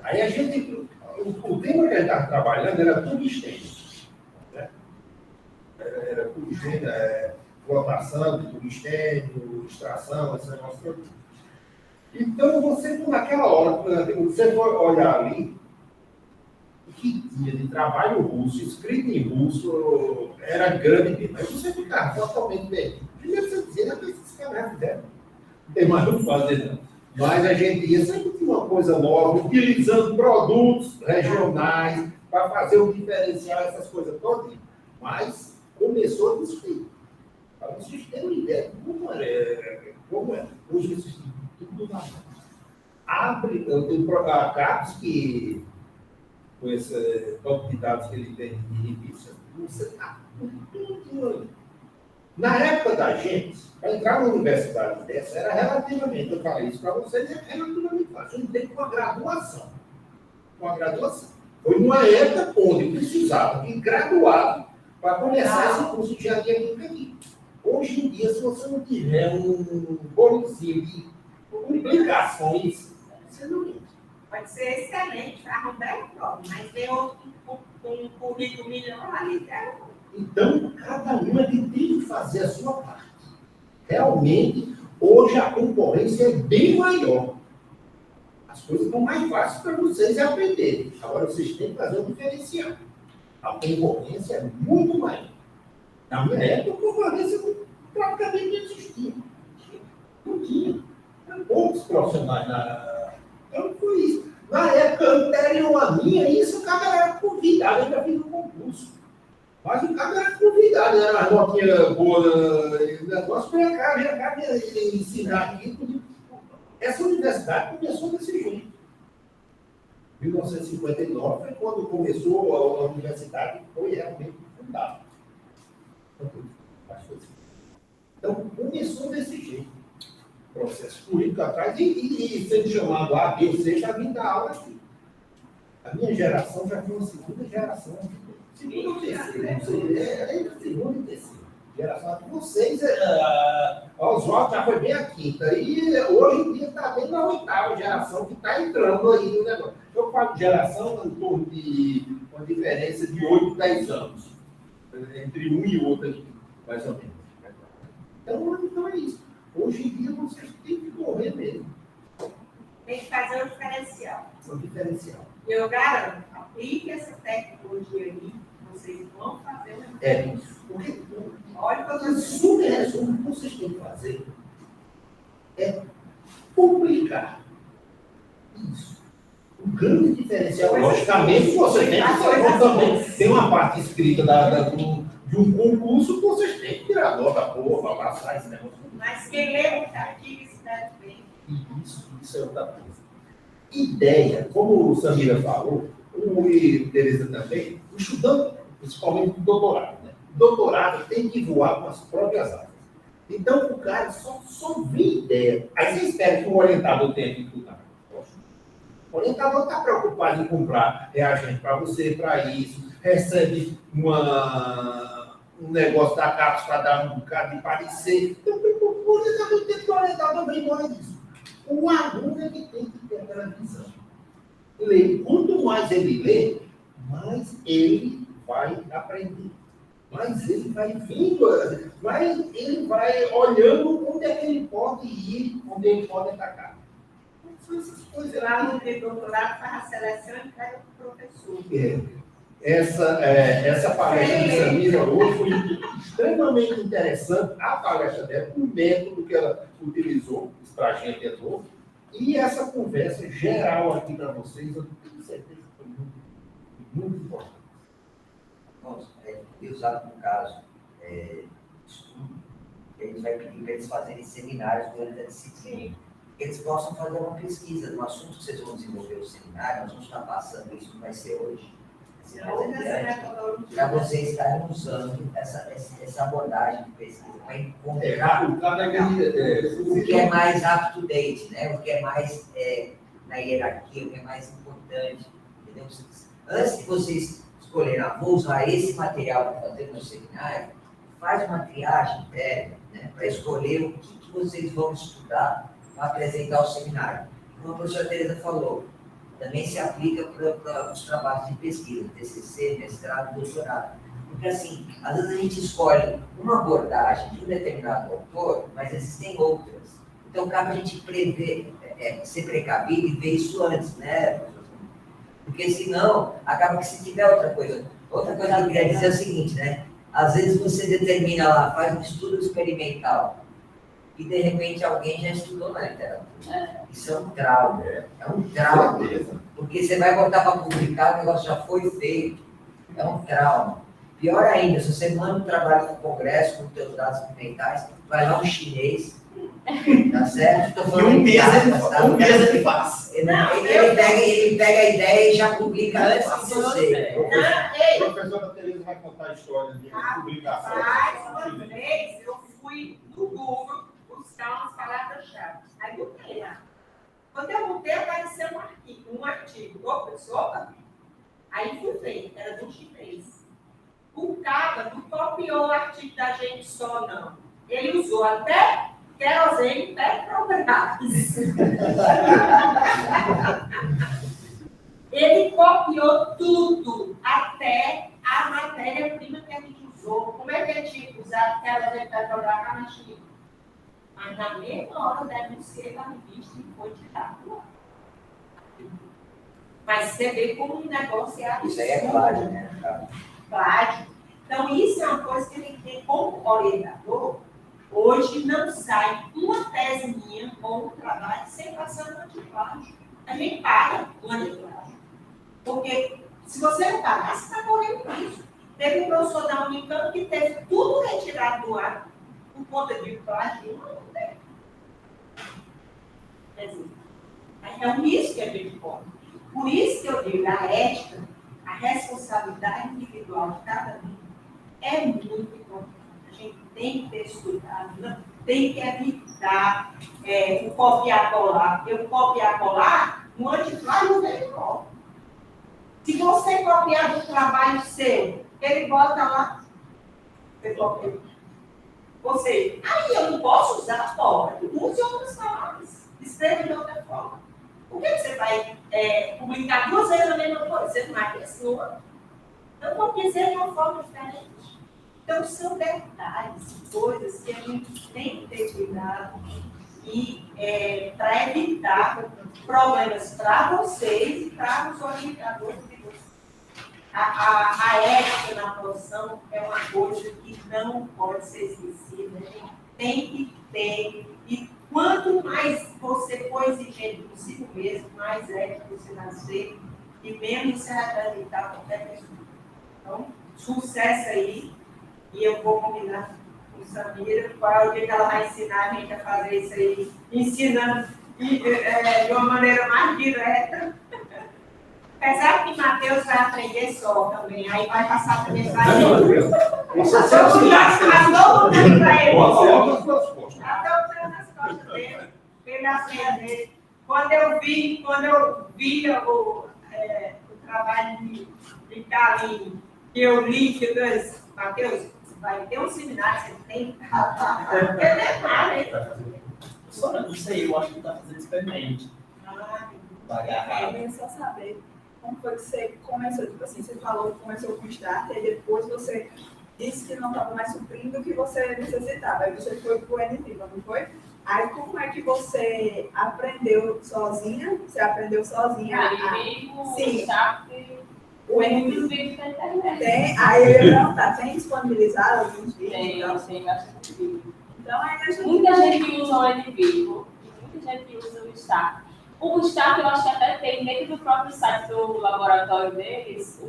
Aí a gente, o tema que a gente estava trabalhando era tungstênio. Né? Era tungstênio, flotação de tungstênio, extração, esse negócio todo. Então, você, naquela hora, você for olhar ali, o que tinha de trabalho russo, escrito em russo, era grande mesmo. Aí você ficava totalmente bem. Primeiro você dizia, que esses caras fizeram. Não tem mais o que fazer, não. Mas a gente ia sempre ter uma coisa nova, utilizando produtos regionais para fazer o diferencial, essas coisas todas. Mas começou disso aí. Para vocês terem uma ideia de como é. Hoje esses tudo na mão. Abre, eu tenho a CAPES que, com esse banco de dados que ele tem de revista, você está tudo. Na época da gente, para entrar numa universidade dessa, era relativamente, eu falei isso para vocês, era relativamente fácil. A gente tem uma graduação. Uma graduação. Foi numa época onde precisava de graduado para começar esse curso de engenharia química aqui. Hoje em dia, se você não tiver um bonizinho de publicações, você não entra.
Pode ser excelente, para um belo prova, mas tem outro com um currículo melhor ali.
Então, cada um tem que fazer a sua parte. Realmente, hoje a concorrência é bem maior. As coisas estão mais fáceis para vocês aprenderem. Agora, vocês têm que fazer um diferencial. A concorrência é muito maior. Na minha época, a concorrência praticamente não existia. Não tinha. Eram poucos profissionais na... Então, foi isso. Na época anterior à minha, isso o cara era convidado, eu já fiz um concurso. Mas o cara era convidado, era uma notinha boa, o negócio foi a cara, já cabe ensinar aqui. Essa universidade começou desse jeito. 1959 foi quando começou a universidade, foi realmente fundada. Então, começou desse jeito. Processo político atrás e sendo chamado A, B ou C, já vim dar aula aqui. A minha geração já foi uma segunda geração. Segunda ou terceira, não sei. É segunda e terceira. Geração de vocês, Oswaldo já foi bem a quinta. E hoje em dia está bem na oitava geração que está entrando aí no negócio. Eu falo geração em torno de uma diferença de 8, 10 anos. Entre um e outro aqui, mais ou menos. Então é isso. Hoje em dia vocês têm que correr mesmo.
Tem que fazer um diferencial.
Um diferencial.
Eu garanto, aplique essa tecnologia aí, vocês vão fazer uma
diferença. Porque,
olha,
o que vocês têm que fazer é publicar. Isso. Um grande diferencial. Logicamente, você tem que ser também. Tem uma parte escrita de um concurso que vocês têm que tirar nota boa para passar esse negócio.
Mas quem lê o artigo escreve bem.
Isso é outra coisa. Ideia, como o Samira falou, e Tereza também, o estudante, principalmente o doutorado, né? O doutorado tem que voar com as próprias asas. Então, o cara só vê ideia. Aí você espera que o orientador tenha que estudar. O orientador está preocupado em comprar reagente para você, para isso, recebe um negócio da CAPES para dar um bocado de parecer. Então, o orientador tem que orientar também não é isso. O aluno é que tem que ter aquela visão. Quanto mais ele lê, mais ele vai aprender. Mais ele vai vindo, mais ele vai olhando onde é que ele pode ir, onde ele pode atacar. São essas coisas.
Lá no doutorado faz a seleção e entrega para o professor.
Essa palestra de Samira hoje foi extremamente interessante. A palestra dela, o método que ela utilizou, isso para a gente é novo, e essa conversa geral aqui para vocês, eu tenho certeza que foi muito importante.
Bom, e usado no caso estudo, a gente vai pedir para eles fazerem seminários durante a disciplina. Eles possam fazer uma pesquisa no assunto que vocês vão desenvolver o seminário, nós vamos estar passando, isso não vai ser hoje. Para vocês estarem usando essa abordagem de pesquisa para encontrar o que é mais up-to-date, né? O que é mais na hierarquia, o que é mais importante, entendeu? Antes de vocês escolherem, vou usar esse material para fazer no seminário, faz uma triagem interna, né, para escolher o que vocês vão estudar para apresentar o seminário. Como a professora Tereza falou, também se aplica para os trabalhos de pesquisa, TCC, mestrado, doutorado. Porque, assim, às vezes a gente escolhe uma abordagem de um determinado autor, mas existem outras. Então, cabe a gente prever, ser precavido e ver isso antes, né? Porque, senão, acaba que se tiver outra coisa. Outra coisa que eu queria dizer é o seguinte, né? Às vezes você determina lá, faz um estudo experimental, e, de repente, alguém já estudou na literatura. Isso é um trauma. É um trauma. Porque você vai botar para publicar, o negócio já foi feito. É um trauma. Pior ainda, se você manda um trabalho para o congresso com os seus dados experimentais, vai lá um chinês, tá certo? Estou falando
Um mês
ele
faz.
Ele pega a ideia e já publica antes de você.
A professora Tereza vai contar a história de publicação.
Uma vez eu fui no Google buscar umas palavras-chave. Aí botei lá. Quando eu botei, apareceu um artigo. Opa, aí fui ver, era do chinês. O cara não copiou o artigo da gente só, não. Ele usou até querosene e Petrobras. Ele copiou tudo, até a matéria-prima que a gente usou. Como é que a gente usava querosene e Petrobras na China? Mas na mesma hora deve ser da revista e foi tirado lá. Mas você vê como um negócio é absurdo.
Isso aí é plágio, né?
Plágio. Então, isso é uma coisa que ele tem como orientador. Hoje não sai uma tese minha ou um trabalho sem passar no antiplágio. A gente paga o antiplágio. Porque se você não pagar, você está correndo risco. Teve um professor da Unicamp que teve tudo retirado do ar por conta de plágio. Não tem. Quer dizer, é um risco que a gente corre. Por isso que eu digo, a ética, a responsabilidade individual de cada um é muito importante. A gente tem que ter estudado, tem que evitar o copiar-colar. Porque o copiar-colar, no antiplágio não vem igual. Se você copiar do trabalho seu, ele bota lá, você copia. Ou seja, aí eu não posso usar a forma, use outras palavras, escreva de outra forma. Por que você vai publicar 2 vezes a mesma coisa? Você não vai ter sua. Então, copia de uma forma diferente. Então, são detalhes, coisas que a gente tem que ter cuidado e para evitar problemas para vocês e para os orientadores de vocês. A ética na profissão é uma coisa que não pode ser esquecida. A gente tem que ter. E quanto mais você for exigente consigo mesmo, mais ético você vai ser e menos você vai acreditar qualquer pessoa. Então, sucesso aí. E eu vou combinar com Samira qual é o dia que ela vai ensinar a gente a fazer isso aí, ensinando de uma maneira mais direta. Apesar que Matheus vai aprender só também, aí vai passar também para ele.
Você
Passou o para ele.
as suas costas.
Até o trem nas costas dele, ele aprender. Quando eu vi o trabalho de Carlinhos, que eu li, que eu disse, Matheus, vai ter um seminário, você tem que
Isso aí, eu acho que está fazendo experimento.
Eu queria só saber como foi que você começou, tipo assim, você falou que começou com o Start, e depois você disse que não estava mais suprindo o que você necessitava, aí você foi para o NVIVA, não foi? Aí como é que você aprendeu sozinha? Você aprendeu sozinha? Sim. O NVIVA tem, aí eu ia perguntar, tem disponibilizado alguns vídeos?
Tem bastante vídeo.
Então, aí a gente...
Muita gente usa o NVIVA, muita gente usa o Start. O Start, eu acho que até tem dentro do próprio site do laboratório deles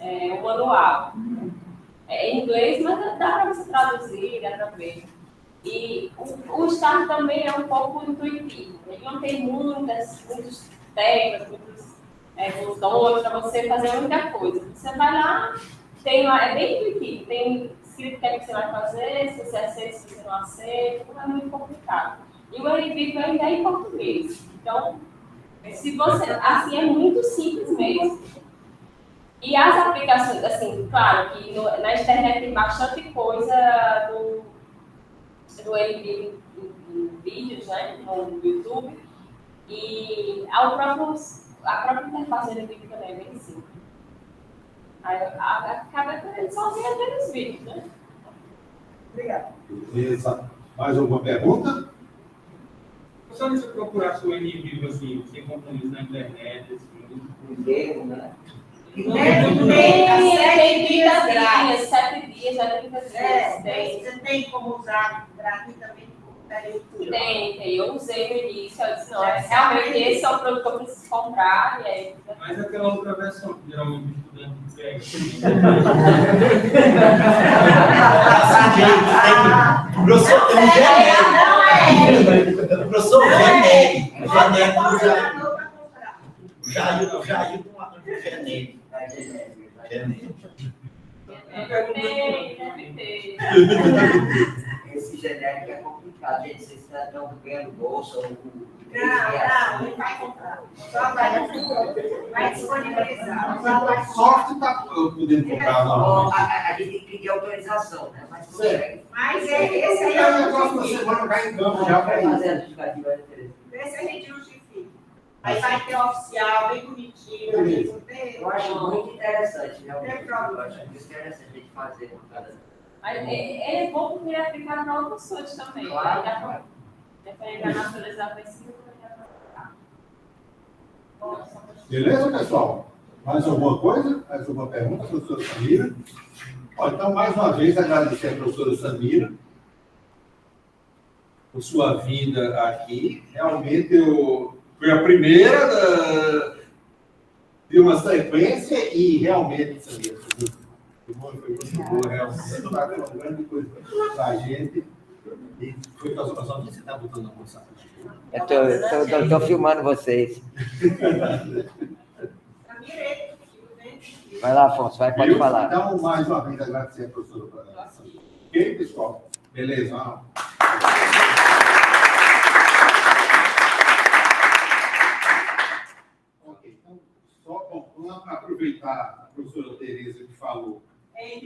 um manual. É em inglês, mas dá para você traduzir, dá para ver. E o Start também é um pouco intuitivo. Ele não tem muitos teclas, muitos botões para você fazer muita coisa. Você vai lá, é bem intuitivo. Tem escrito o que você vai fazer, se você aceita, se você não aceita, não é muito complicado. E o Erivivo ainda é em português. Então, se você, assim, é muito simples mesmo. E as aplicações, assim, claro que na internet tem bastante coisa do Erivivo em vídeos, né, no YouTube. E a própria interface do Erivivo também é bem simples. Aí acaba aprendendo sozinho aqueles vídeos, né?
Obrigada.
Beleza. Mais alguma pergunta?
Só se você procurasse o N-Vivo, assim, sem compromisso na internet, assim,
Primeiro, né?
Tem 7 dias, já tem que fazer.
Você tem como usar gratuitamente por período?
Tem. Eu usei no início, eu disse, não, realmente esse é o produto que eu preciso comprar, e aí...
mas aquela outra versão, que geralmente o estudante pega.
O professor tem um genérico. O professor genérico. O Jair tem um genérico.
Deve ter.
Esse genérico é complicado, gente. Vocês estão ganhando bolsa ou.
Não vai comprar. Só vai disponibilizar.
Sorte está podendo comprar
Ó,
novamente.
a gente tem que pedir autorização, né? Mas consegue.
Mas esse aí
Aí
é
na
o
próxima
justifica.
semana vai em campo já
Já
para
vai
isso.
fazer a justificativa da Tereza.
Esse a gente justifica. Aí vai ter oficial, bem bonitinho.
Beleza.
Não tem-
Eu acho muito interessante, né?
Tem problema.
Eu acho muito interessante a gente fazer por causa
Mas é bom porque ele é aplicado para outras coisas também.
Claro.
Dependendo da natureza da pesquisa,
Beleza, pessoal? Mais alguma coisa? Mais alguma pergunta, professora Samira? Ó, então, mais uma vez, agradecer a professora Samira por sua vinda aqui. Realmente, foi a primeira de uma sequência e realmente, Samira, foi muito boa, realmente. Está uma grande coisa para a gente. E foi a sua que você está botando a moça.
Eu estou filmando vocês. Vai lá, Afonso, pode
Viu?
falar.
Então, mais uma vez, agradecer a professora Samira. Ok, pessoal? Beleza? Ok, então, só, bom, vamos aproveitar a professora Tereza que falou.
É,